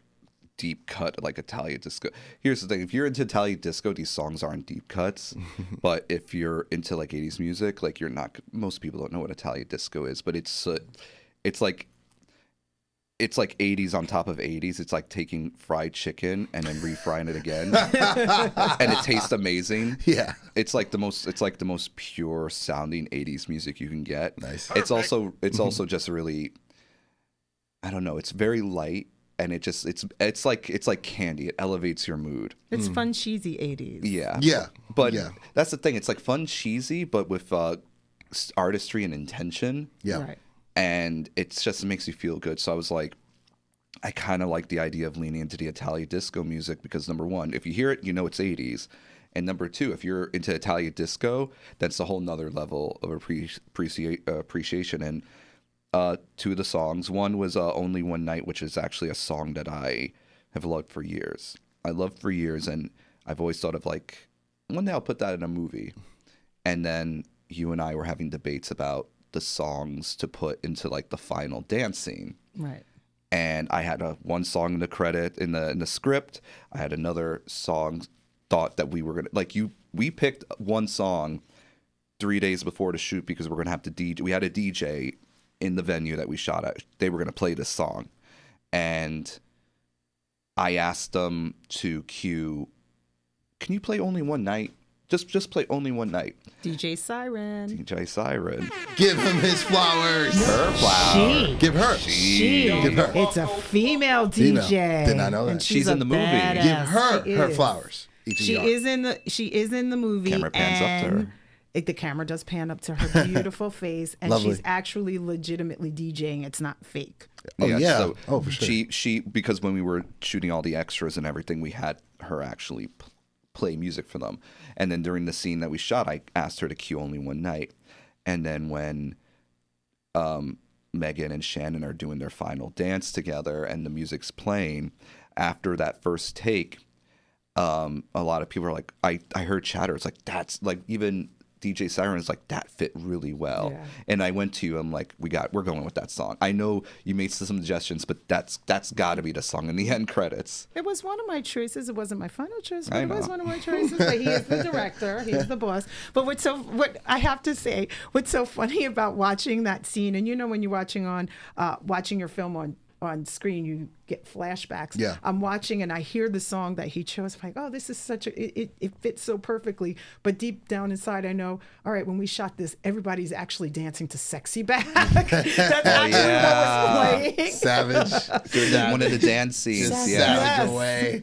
deep cut like Italia Disco. Here's the thing, if you're into Italia Disco, these songs aren't deep cuts. But if you're into like 80s music, like most people don't know what Italia Disco is, but it's like 80s on top of 80s. It's like taking fried chicken and then refrying it again. And it tastes amazing. Yeah. It's like the most pure sounding 80s music you can get. Nice. It's also just really, I don't know, it's very light. And it's like candy. It elevates your mood. It's fun, cheesy 80s. Yeah. But that's the thing. It's like fun, cheesy, but with artistry and intention. Yeah. Right. And it makes you feel good. So I was like, I kind of like the idea of leaning into the Italia Disco music because number one, if you hear it, you know it's 80s. And number two, if you're into Italia Disco, that's a whole nother level of appreciation. And two of the songs. One was Only One Night, which is actually a song that I have loved for years. And I've always thought of like, one day I'll put that in a movie. And then you and I were having debates about the songs to put into like the final dance scene. Right. And I had one song in the credit in the script. I had another song thought that we were gonna we picked one song 3 days before the shoot because we're gonna have to DJ. We had a DJ in the venue that we shot at. They were going to play this song. And I asked them to cue, can you play Only One Night Just play Only One Night. DJ Siren. DJ Siren. Give him his flowers. Her flowers. Give her. Give her. It's a female Female. DJ. Did not know that. And She's a in the movie. badass. Give her She her is. flowers. She is in the movie. Camera pans up to her. The camera does pan up to her beautiful face, and Lovely. she's actually legitimately DJing. It's not fake. Oh, yeah. So Oh, for sure. She because when we were shooting all the extras and everything, we had her actually play music for them. And then during the scene that we shot, I asked her to cue Only One Night. And then when Megan and Shannon are doing their final dance together and the music's playing, after that first take, a lot of people are like, I heard chatter. It's like, that's like, even DJ Siren is like, that fit really well. Yeah. And I went to you, I'm like, we're going with that song. I know you made some suggestions, but that's got to be the song in the end credits. It was one of my choices. It wasn't my final choice, but I it was know. one of my choices. But he is the director. He's the boss. But what I have to say, what's so funny about watching that scene, and when you're watching your film on screen, you get flashbacks. Yeah. I'm watching and I hear the song that he chose. I'm like, oh, this is it fits so perfectly. But deep down inside, I know, all right, when we shot this, everybody's actually dancing to Sexy Back. That's actually what was playing. Savage. One of the dance scenes. Just Yeah. savage Yes. away.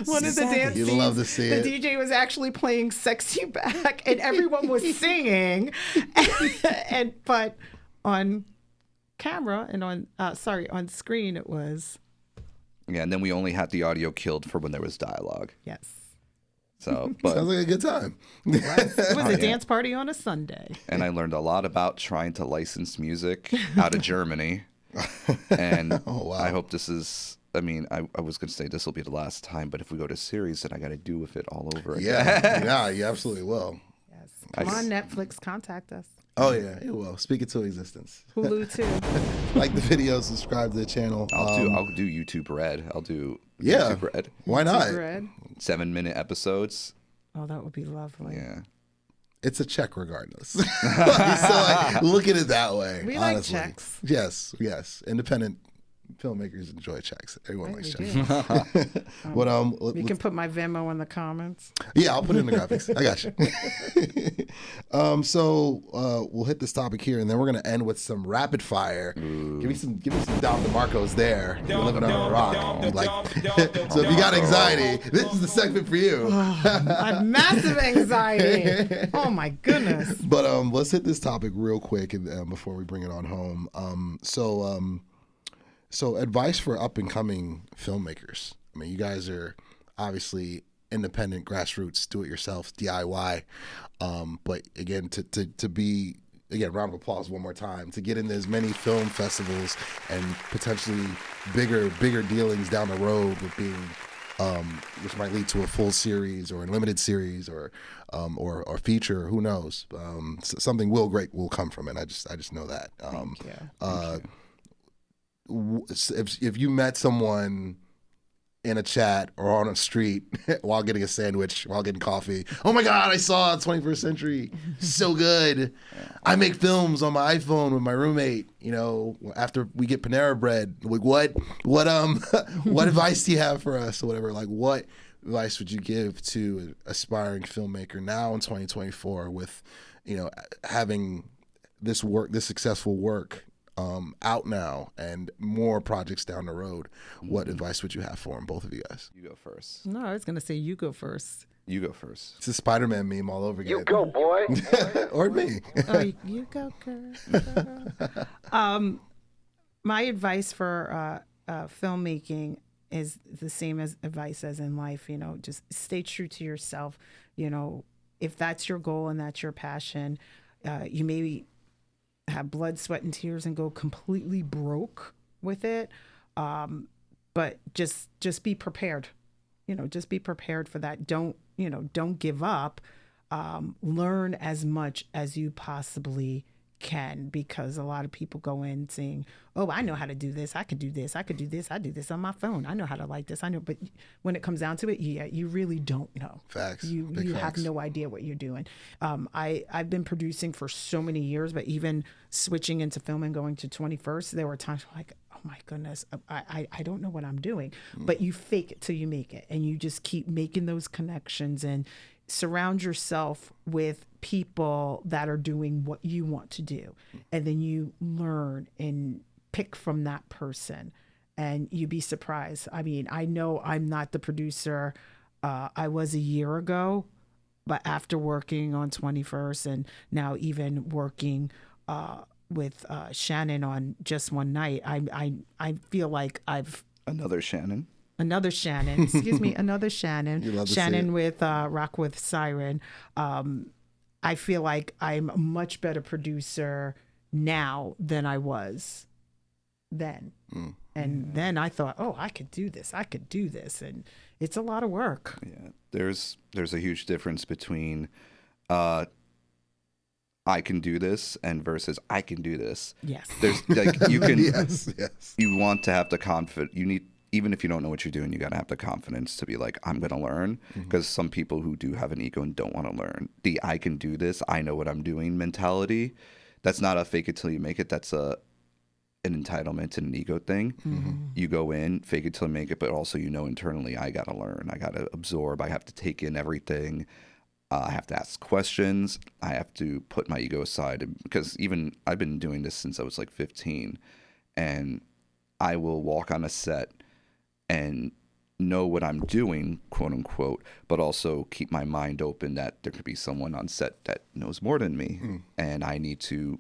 One of the dance You'd scenes, love to see it. the DJ was actually playing Sexy Back, and everyone was singing. But on camera and on screen, it was. Yeah, and then we only had the audio killed for when there was dialogue. Yes. So, but Sounds like a good time. It was a dance party on a Sunday. and I learned a lot about trying to license music out of Germany. And Oh, wow. I hope this is, I was going to say this will be the last time, but if we go to series, then I got to do with it all over again. Yeah, you absolutely will. Yes. Come I- on, Netflix, contact us. Oh, yeah, it will. Speak it to existence. Hulu too. Like the video, subscribe to the channel. I'll do YouTube Red. I'll do Yeah. YouTube Red. Why not? Red. 7-minute episodes. Oh, that would be lovely. Yeah. It's a check regardless. So like, look at it that way. We like honestly. checks. Yes. Independent filmmakers enjoy checks. Everyone likes we checks. do. But You can put my Venmo in the comments. yeah, I'll put it in the graphics. I got you. So we'll hit this topic here, and then we're gonna end with some rapid fire. Give me some Dom DeMarco's there. You're living on a rock. Like, so if you got anxiety, this is the segment for you. I have massive anxiety. Oh my goodness. But let's hit this topic real quick and, before we bring it on home. So advice for up and coming filmmakers. I mean, you guys are obviously independent, grassroots, do it yourself, DIY. But again, to be, again, round of applause one more time, to get into as many film festivals and potentially bigger dealings down the road with being, which might lead to a full series or a limited series or feature, who knows? Something great will come from it. I just know that. Thank you. If you met someone in a chat or on a street while getting a sandwich, while getting coffee, oh my God, I saw 21st Century, so good. I make films on my iPhone with my roommate. After we get Panera Bread, like what advice do you have for us or whatever? Like, what advice would you give to an aspiring filmmaker now in 2024 with, having this successful work out now and more projects down the road? What advice would you have for them, both of you guys? You go first. No, I was gonna say you go first. You go first. It's a Spider-Man meme all over again. You go, boy. Or me. Oh, you go, girl. My advice for filmmaking is the same as advice as in life. Just stay true to yourself. If that's your goal and that's your passion, you maybe have blood, sweat, and tears and go completely broke with it. But just be prepared. Just be prepared for that. Don't give up. Learn as much as you possibly can, because a lot of people go in saying, oh, I know how to do this. I could do this. I could do this. I do this on my phone. I know how to like this. I know. But when it comes down to it, you really don't know. Facts. You Big have facts. no idea what you're doing. I've been producing for so many years, but even switching into film and going to 21st, there were times like, oh my goodness, I don't know what I'm doing. But you fake it till you make it, and you just keep making those connections and surround yourself with people that are doing what you want to do. And then you learn and pick from that person. And you'd be surprised. I mean, I know I'm not the producer I was a year ago, but after working on 21st and now even working with Shannon on Just One Night, I feel like I've... Another Shannon. Excuse me, another Shannon. You love to Shannon see it. with Rock with Siren. I feel like I'm a much better producer now than I was then. And then I thought, oh, I could do this. And it's a lot of work. Yeah, there's a huge difference between I can do this and versus I can do this. Yes. There's like you can Yes. you want to have the confidence. You need, even if you don't know what you're doing, you got to have the confidence to be like, I'm going to learn. Because some people who do have an ego and don't want to learn, the I can do this, I know what I'm doing mentality, that's not a fake it till you make it. That's an entitlement and an ego thing. You go in, fake it till you make it, but also you know internally, I got to learn. I got to absorb. I have to take in everything. I have to ask questions. I have to put my ego aside. Because even I've been doing this since I was like 15. And I will walk on a set and know what I'm doing, quote unquote, but also keep my mind open that there could be someone on set that knows more than me. And I need to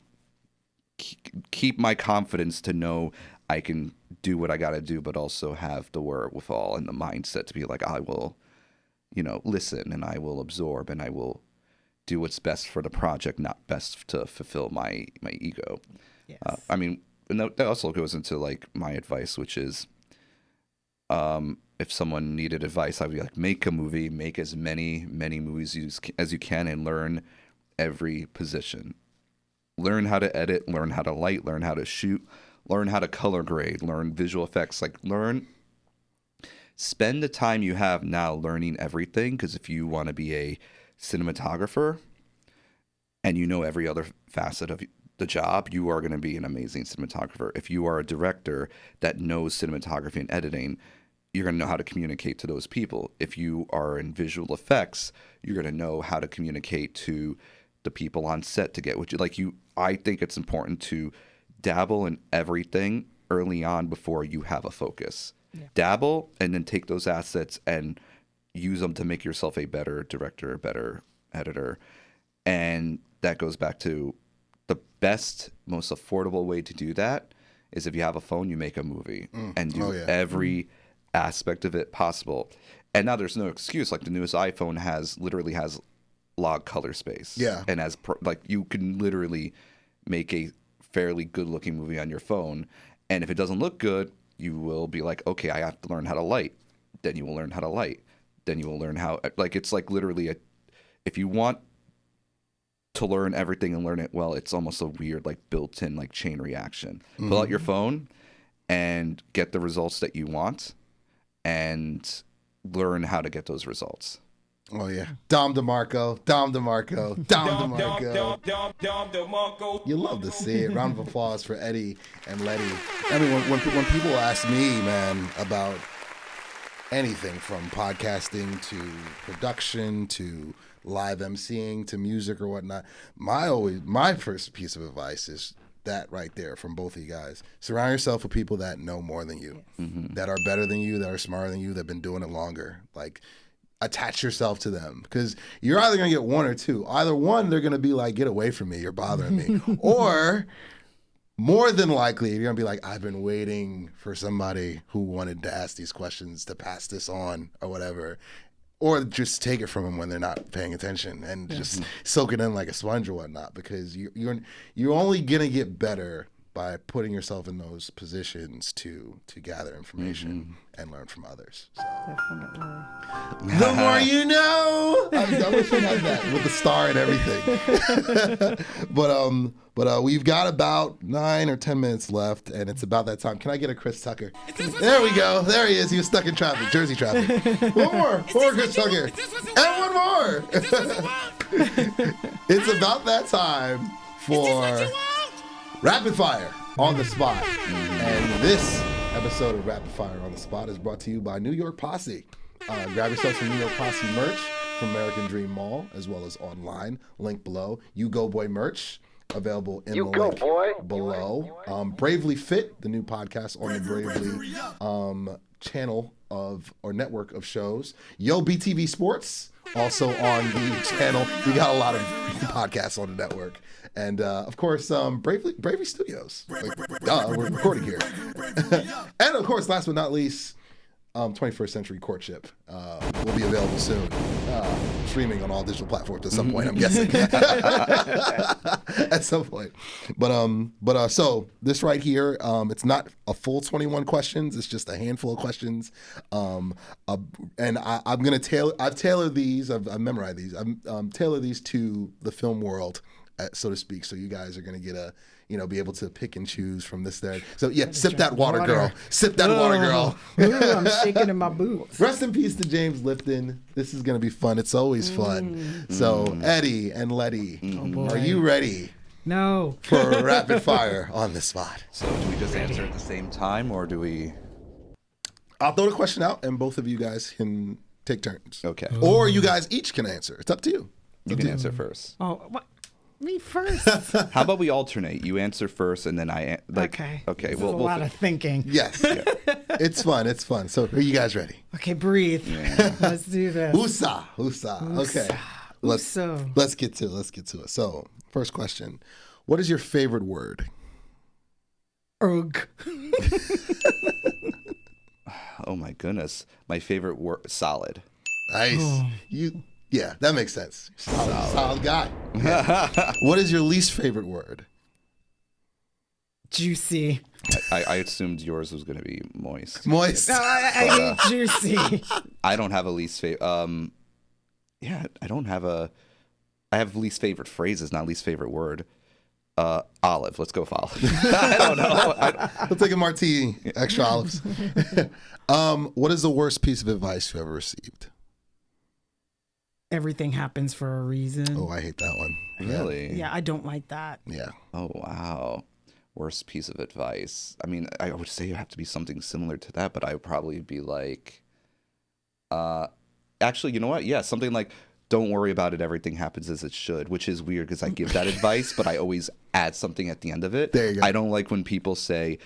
keep my confidence to know I can do what I got to do, but also have the wherewithal and the mindset to be like, I will, listen, and I will absorb, and I will do what's best for the project, not best to fulfill my ego. Yes. I mean, and that also goes into like my advice, which is, if someone needed advice, I'd be like, make a movie, make as many movies as you can, and learn every position. Learn how to edit, learn how to light, learn how to shoot, learn how to color grade, learn visual effects. Like, spend the time you have now learning everything, because if you want to be a cinematographer and you know every other facet of the job, you are going to be an amazing cinematographer. If you are a director that knows cinematography and editing, you're going to know how to communicate to those people. If you are in visual effects, you're going to know how to communicate to the people on set to get what you like. I think it's important to dabble in everything early on before you have a focus. Yeah. Dabble and then take those assets and use them to make yourself a better director, a better editor. And that goes back to the best, most affordable way to do that is if you have a phone, you make a movie and do every aspect of it possible. And now there's no excuse. Like the newest iPhone literally has log color space. Yeah. And you can literally make a fairly good looking movie on your phone. And if it doesn't look good, you will be like, okay, I have to learn how to light. Then you will learn how to light. Then you will learn how, like, it's like literally if you want to learn everything and learn it well, it's almost a weird, like, built-in, like, chain reaction. Pull out your phone and get the results that you want and learn how to get those results. Oh, yeah. Dom DeMarco. You love to see it. Round of applause for Eddie and Letty. I mean, when people ask me, man, about anything from podcasting to production to live emceeing to music or whatnot, my first piece of advice is that right there from both of you guys. Surround yourself with people that know more than you, that are better than you, that are smarter than you, that have been doing it longer. Like, attach yourself to them, because you're either going to get one or two. Either one, they're going to be like, get away from me, you're bothering me. Or more than likely, you're going to be like, I've been waiting for somebody who wanted to ask these questions to pass this on or whatever. Or just take it from them when they're not paying attention and just soak it in like a sponge or whatnot, because you're only going to get better by putting yourself in those positions to gather information and learn from others. So. Definitely. The more you know. I wish I had that with the star and everything. But we've got about 9 or 10 minutes left, and it's about that time. Can I get a Chris Tucker? There we go. There he is. He was stuck in traffic, Jersey traffic. One more Chris Tucker. And one more. It's about that time for Rapid Fire on the Spot. And this episode of Rapid Fire on the Spot is brought to you by New York Posse. Grab yourself some New York Posse merch from American Dream Mall, as well as online. Link below. U-Goboy merch available in the link below. Bravely Fit, the new podcast on the Bravely channel or network of shows. Yo BTV Sports, also on the channel. We got a lot of podcasts on the network. And of course, Bravely Studios. We're recording here. And of course, last but not least, 21st Century Courtship will be available soon, streaming on all digital platforms at some point, I'm guessing. At some point. But so this right here, it's not a full 21 questions. It's just a handful of questions. And I'm going to I've tailored these. I've memorized these. I'm tailored these to the film world, so to speak. So you guys are going to get be able to pick and choose from this there. So yeah, sip that water, girl. Sip that water, girl. Ooh, I'm shaking in my boots. Rest in peace to James Lipton. This is going to be fun. It's always fun. So Eddie and Letty, are you ready? No. For rapid fire on the spot. So do we just answer at the same time, or do we? I'll throw the question out, and both of you guys can take turns. Okay. Or you guys each can answer. It's up to you. You can answer first. Oh, what? Me first. How about we alternate? You answer first, and then I Okay. Okay. This is a lot of thinking. Yes. Yeah. It's fun. It's fun. So are you guys ready? Okay, breathe. Yeah. Let's do this. Woosah. Okay. Let's get to it. So first question: what is your favorite word? Ugh. Oh my goodness, my favorite word: solid. Nice. Yeah, that makes sense. Solid guy. Okay. What is your least favorite word? Juicy. I assumed yours was going to be moist. Moist. No, I mean juicy. I don't have a least favorite. I don't have a. I have least favorite phrases, not least favorite word. Olive. Let's go with olive. I don't know. We'll take a martini, extra olives. What is the worst piece of advice you ever received? Everything happens for a reason. Oh, I hate that one. Really? Yeah, I don't like that. Yeah. Oh, wow. Worst piece of advice. I mean, I would say it would have to be something similar to that, but I would probably be like, actually, you know what? Yeah, something like, don't worry about it. Everything happens as it should, which is weird because I give that advice, but I always add something at the end of it. There you go. I don't like when people say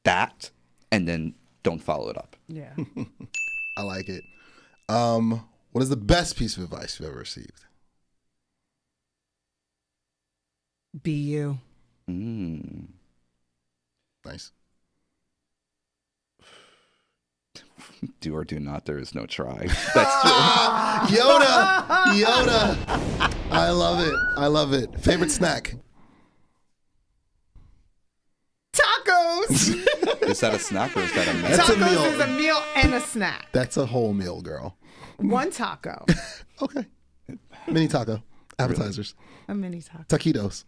that and then don't follow it up. Yeah. I like it. What is the best piece of advice you've ever received? Be you. Nice. Do or do not, there is no try. That's true. Yoda. I love it. Favorite snack? Tacos. Is that a snack or is that a meal? That's a Tacos meal. is a meal and a snack. That's a whole meal, girl. One taco. Okay. Mini taco. Appetizers. A mini taco. Taquitos.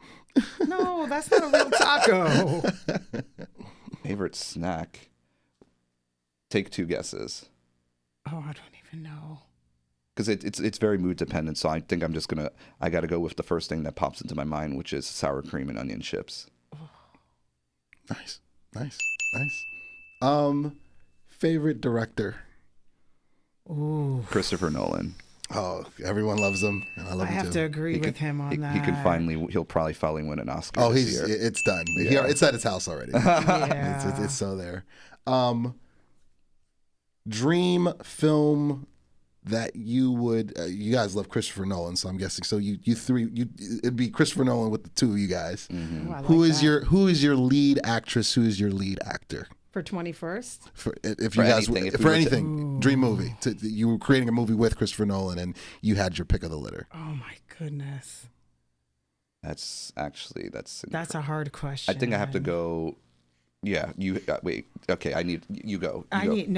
No, that's not a real taco. Favorite snack? Take two guesses. Oh, I don't even know. Because it's very mood dependent, so I think I got to go with the first thing that pops into my mind, which is sour cream and onion chips. Nice. Favorite director? Ooh. Christopher Nolan. Oh, everyone loves him, and I love him too. I have to agree with him on that. He'll probably finally win an Oscar. Oh, this year. It's done. Yeah. It's at his house already. Yeah. It's so there. Dream film that you would you guys love Christopher Nolan, so I'm guessing so it'd be Christopher Nolan with the two of you guys. Mm-hmm. Ooh, I like Who is that. your lead actress? Who is your lead actor? For 21st? If you guys anything, for anything, dream movie. You were creating a movie with Christopher Nolan, and you had your pick of the litter. Oh my goodness. That's a hard question. I think I have to go. Yeah, you wait. Okay, I need you go. I need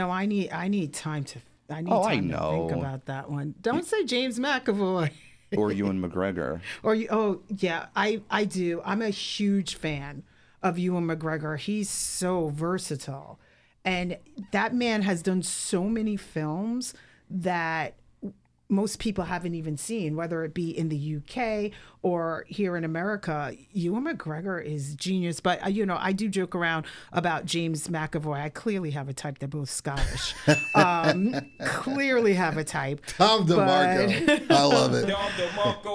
time to. I need time to think about that one. Don't say James McAvoy. Or Ewan McGregor. Or you. Oh yeah, I do. I'm a huge fan of Ewan McGregor. He's so versatile, and that man has done so many films that most people haven't even seen, whether it be in the UK or here in America. Ewan McGregor is genius. But, I do joke around about James McAvoy. I clearly have a type. They're both Scottish. Clearly have a type. Tom DeMarco. I love it.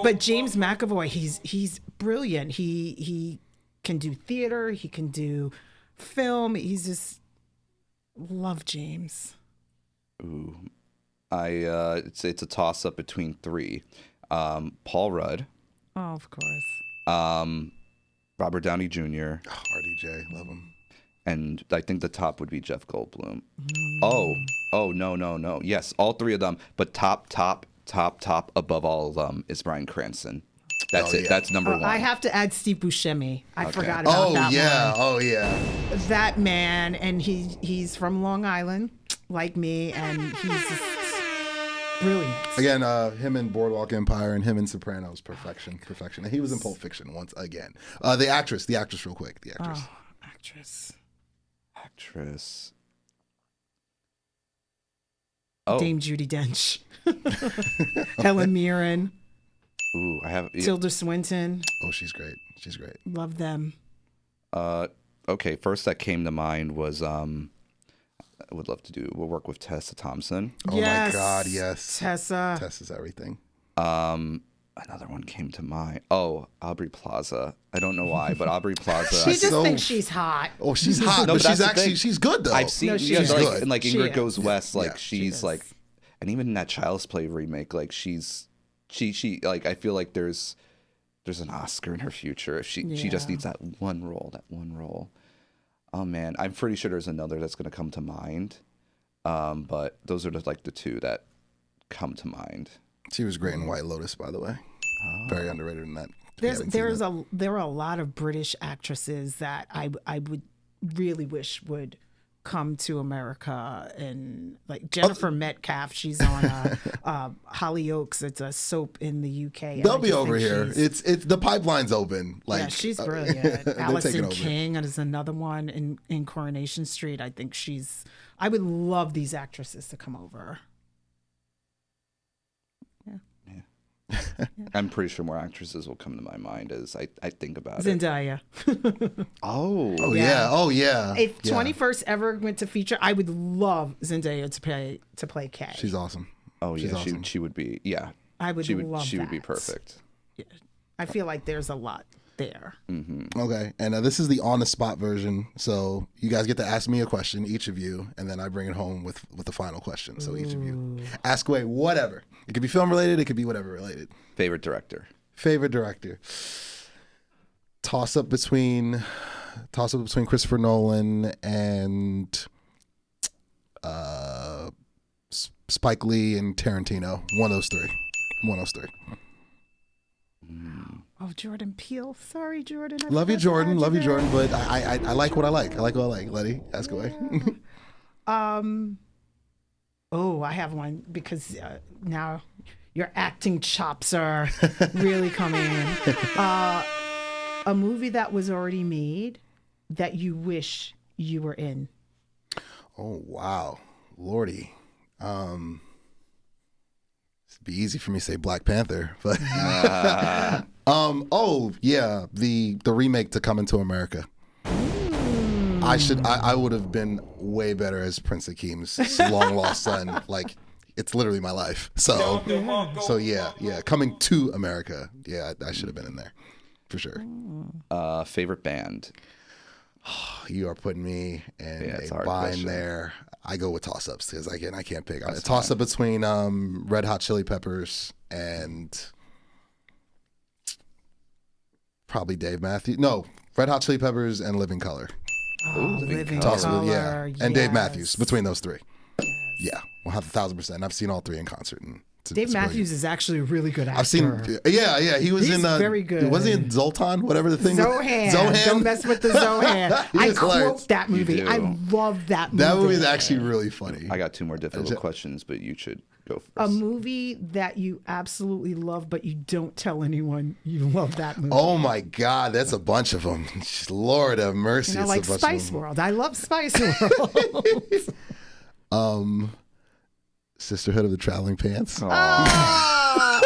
But James McAvoy, he's brilliant. He can do theater. He can do film. He's just love James. Ooh. It's a toss up between three. Paul Rudd. Oh, of course. Robert Downey Jr. Oh, RDJ, love him. And I think the top would be Jeff Goldblum. Oh, no. Yes, all three of them. But top above all of them is Bryan Cranston. That's it. Yeah. That's number one. I have to add Steve Buscemi. I forgot about that one. Oh, yeah. That man, and he's from Long Island, like me, and he's just brilliant. Again, him in Boardwalk Empire and him in Sopranos, perfection. And he was in Pulp Fiction once again. The actress real quick. The actress. Oh, actress. Dame Judi Dench. Helen Mirren. Ooh, I have Tilda Swinton. Oh, she's great. Love them. Okay, first that came to mind was I would love to do work with Tessa Thompson. Oh my God, yes. Tessa's everything. Another one came to mind. Oh, Aubrey Plaza. I don't know why, but Aubrey Plaza. She just thinks she's hot. Oh, she's hot, but she's good though. I've seen she's good. Like Ingrid Goes West, she's she like, and even in that Child's Play remake, like she like I feel like there's an Oscar in her future if she just needs that one role. Oh man, I'm pretty sure there's another that's gonna come to mind, but those are the two that come to mind. She was great in White Lotus, by the way. Very underrated in that. There are a lot of British actresses that I would really wish would come to America, and like Jennifer Metcalf, she's on Hollyoaks. It's a soap in the UK. They'll be over here. It's the pipeline's open. Like, yeah, she's brilliant. Alison King is another one in Coronation Street. I think I would love these actresses to come over. I'm pretty sure more actresses will come to my mind as I think about Zendaya. Oh yeah. If 21st ever went to feature, I would love Zendaya to play Kay. She's awesome. Oh yeah, awesome. She would be. Yeah, I would love She that. would be perfect. Yeah. I feel like there's a lot there. Mm-hmm. Okay, and this is the on the spot version. So you guys get to ask me a question, each of you, and then I bring it home with the final question. So each of you ask away whatever. It could be film related. It could be whatever related. Favorite director. Toss up between Christopher Nolan and Spike Lee and Tarantino. One of those three. Oh, Jordan Peele. Sorry, Jordan. Love you, Jordan. But I like what I like. Letty, ask away. Oh, I have one because now your acting chops are really coming in. A movie that was already made that you wish you were in. Oh, wow. Lordy. It'd be easy for me to say Black Panther, but oh yeah, the remake to Coming to America. I would have been way better as Prince Akeem's long lost son. Like, it's literally my life. So yeah, Coming to America. Yeah, I should have been in there for sure. Favorite band. You are putting me in a bind there. I go with toss-ups because I can't pick. A toss-up between Red Hot Chili Peppers and probably Dave Matthews. No, Red Hot Chili Peppers and Living Color. Oh, Living Toss-up, Color. yeah. And Dave Matthews. Between those three. Yes. Yeah, 1,000%. I've seen all three in concert. And Dave Matthews is actually a really good actor. I've seen, yeah. He's in very good. Was he in Zoltan? Whatever the thing. Zohan. Don't mess with the Zohan. I quote that movie. I love that movie. That movie is actually really funny. I got two more difficult questions, but you should go first. A movie that you absolutely love, but you don't tell anyone you love that movie. Oh my God, that's a bunch of them. Lord have mercy. Like Spice World. I love Spice World. Sisterhood of the Traveling Pants. Oh,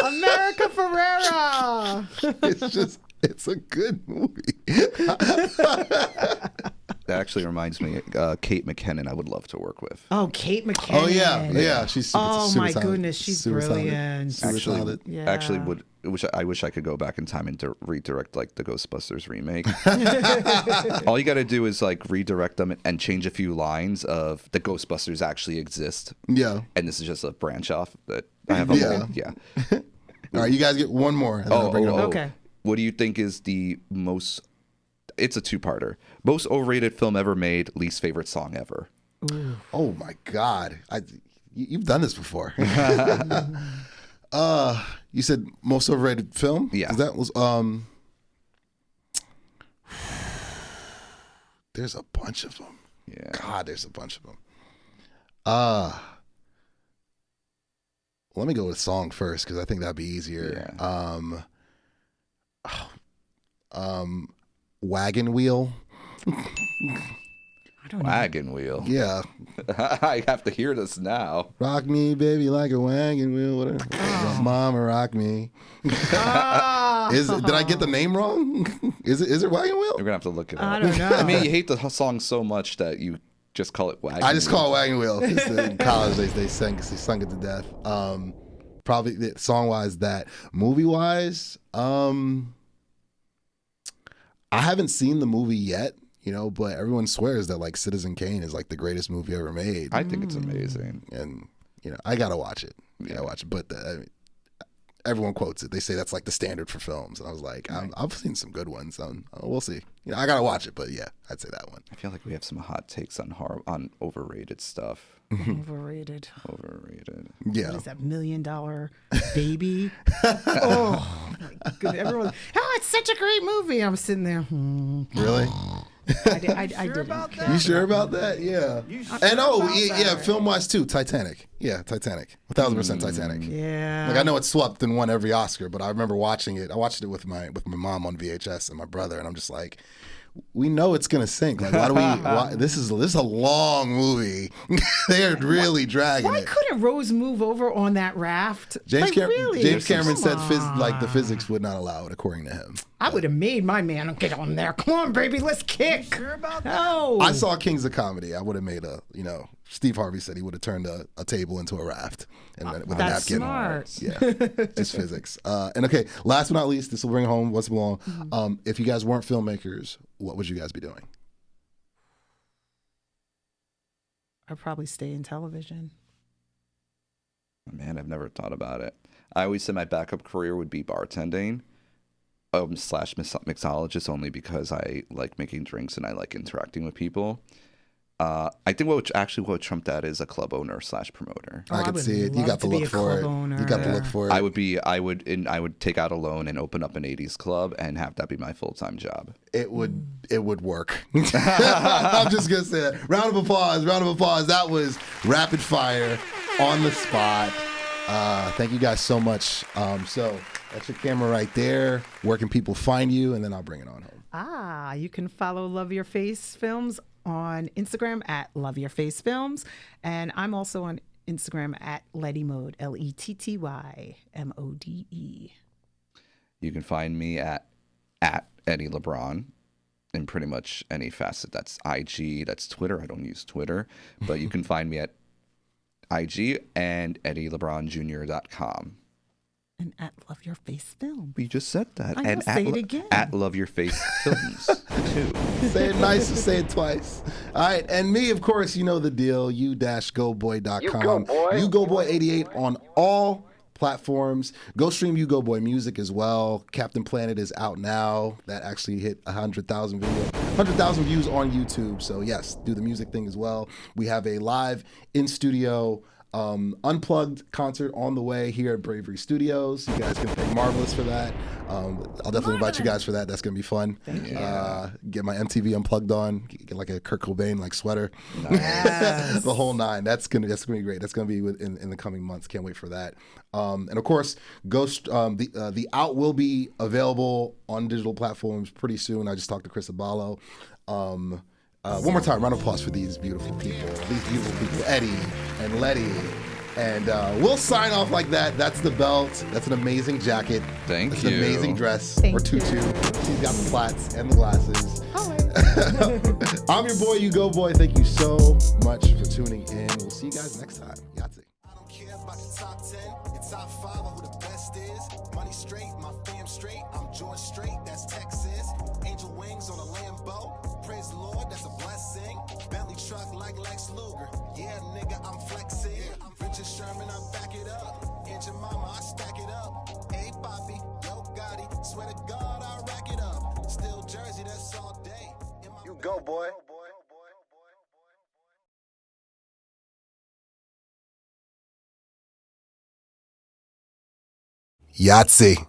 America Ferrera. It's a good movie. That actually reminds me, Kate McKinnon, I would love to work with. Oh, Kate McKinnon. Oh yeah. She's super, Oh super my talented. goodness, she's Super brilliant. Super talented. Yeah. Actually, I wish I could go back in time and redirect like the Ghostbusters remake. All you got to do is like redirect them and change a few lines of the Ghostbusters actually exist. Yeah. And this is just a branch off that I have. Yeah. All right, you guys get one more. And then I'll bring it up. Okay. What do you think is the most? It's a two-parter. Most overrated film ever made. Least favorite song ever. Ooh. Oh my God, you've done this before. You said most overrated film. Yeah. That was There's a bunch of them. Yeah. God, there's a bunch of them. Let me go with song first because I think that'd be easier. Yeah. Wagon Wheel. I don't know. Wagon wheel. Yeah. I have to hear this now. Rock me, baby, like a wagon wheel. Whatever. Mama, rock me. Did I get the name wrong? Is it Wagon Wheel? We're gonna have to look it up. I don't know. I mean, you hate the song so much that you just call it Wagon. I just Wheel. call it Wagon Wheel. In college, they sung it to death. Probably song wise, that movie wise. I haven't seen the movie yet, but everyone swears that like Citizen Kane is like the greatest movie ever made. I think it's amazing. And I gotta watch it. But everyone quotes it. They say that's like the standard for films, and I was like, I've seen some good ones. We'll see. I gotta watch it, but yeah, I'd say that one. I feel like we have some hot takes on overrated stuff. Overrated. Yeah. What is that, $1 Million Baby? Oh my goodness! Everyone, it's such a great movie. I'm sitting there. Really? I didn't care. You sure about that? Yeah. And film wise too. Titanic. Yeah, Titanic. 1,000% Titanic. Yeah. Like I know it swept and won every Oscar, but I remember watching it. I watched it with my mom on VHS and my brother, and I'm just like, we know it's gonna sink. Like, why this is a long movie. They're really dragging Why it. couldn't Rose move over on that raft? James Cameron said Come on. the physics would not allow it, according to him. I would have made my man get on there. Come on, baby, let's kick. Sure about that? No. I saw Kings of Comedy. I would have made Steve Harvey said he would have turned a table into a raft and then with That's a napkin. smart. Yeah, just physics. And okay, last but not least, this will bring home what's belong. If you guys weren't filmmakers, what would you guys be doing? I'd probably stay in television. Man, I've never thought about it. I always said my backup career would be bartending. / mixologist, only because I like making drinks and I like interacting with people. I think what would trump that is a club owner / promoter. I could see it. You got the look for it. You got the look for it. I would take out a loan and open up an 80s club and have that be my full-time job. It would work. I'm just gonna say that. Round of applause. That was rapid fire on the spot. Thank you guys so much. So that's your camera right there. Where can people find you? And then I'll bring it on home. You can follow Love Your Face Films on Instagram at Love Your Face Films. And I'm also on Instagram at Letty Mode, LettyMode. You can find me at Eddie LeBron in pretty much any facet. That's IG, that's Twitter. I don't use Twitter, but you can find me at IG and EddieLeBronJr.com. And at Love Your Face Films. We just said that. I and say it again. At Love Your Face Films too. Say it nice and say it twice. All right, and me, of course, you know the deal. U-Goboy.com. U-Goboy88 on all platforms. Go stream U-Goboy music as well. Captain Planet is out now. That actually hit 100,000 views on YouTube. So yes, do the music thing as well. We have a live in studio unplugged concert on the way here at Bravery Studios. You guys can thank Marvelous for that. I'll definitely invite you guys for that. That's gonna be fun. Thank you. Get my MTV Unplugged on. Get like a Kurt Cobain like sweater. Yes. The whole nine. That's gonna be great. That's gonna be in the coming months. Can't wait for that. And of course, Ghost. The Out will be available on digital platforms pretty soon. I just talked to Chris Abalo. One more time, round of applause for these beautiful people. Eddie and Letty And we'll sign off like that. That's the belt. That's an amazing jacket. Thank That's you. an amazing dress. Thank or tutu. you. She's got the flats and the glasses. Always. I'm your boy, U-Goboy. Thank you so much for tuning in. We'll see you guys next time. Yahtzee. I don't care about your top 10, your top 5, or who the best is. Money straight, my fam straight. I'm George straight, that's Texas. Angel wings on a Lambo. Praise the Lord, that's a blessing. Bentley truck like Lex Luger. Yeah, nigga, I'm flexing. I'm Richard Sherman, I back it up. And your mama, I stack it up. Hey, Bobby, yo, Gotti. Swear to God, I rack it up. Still Jersey, that's all day. You go, boy. Yahtzee.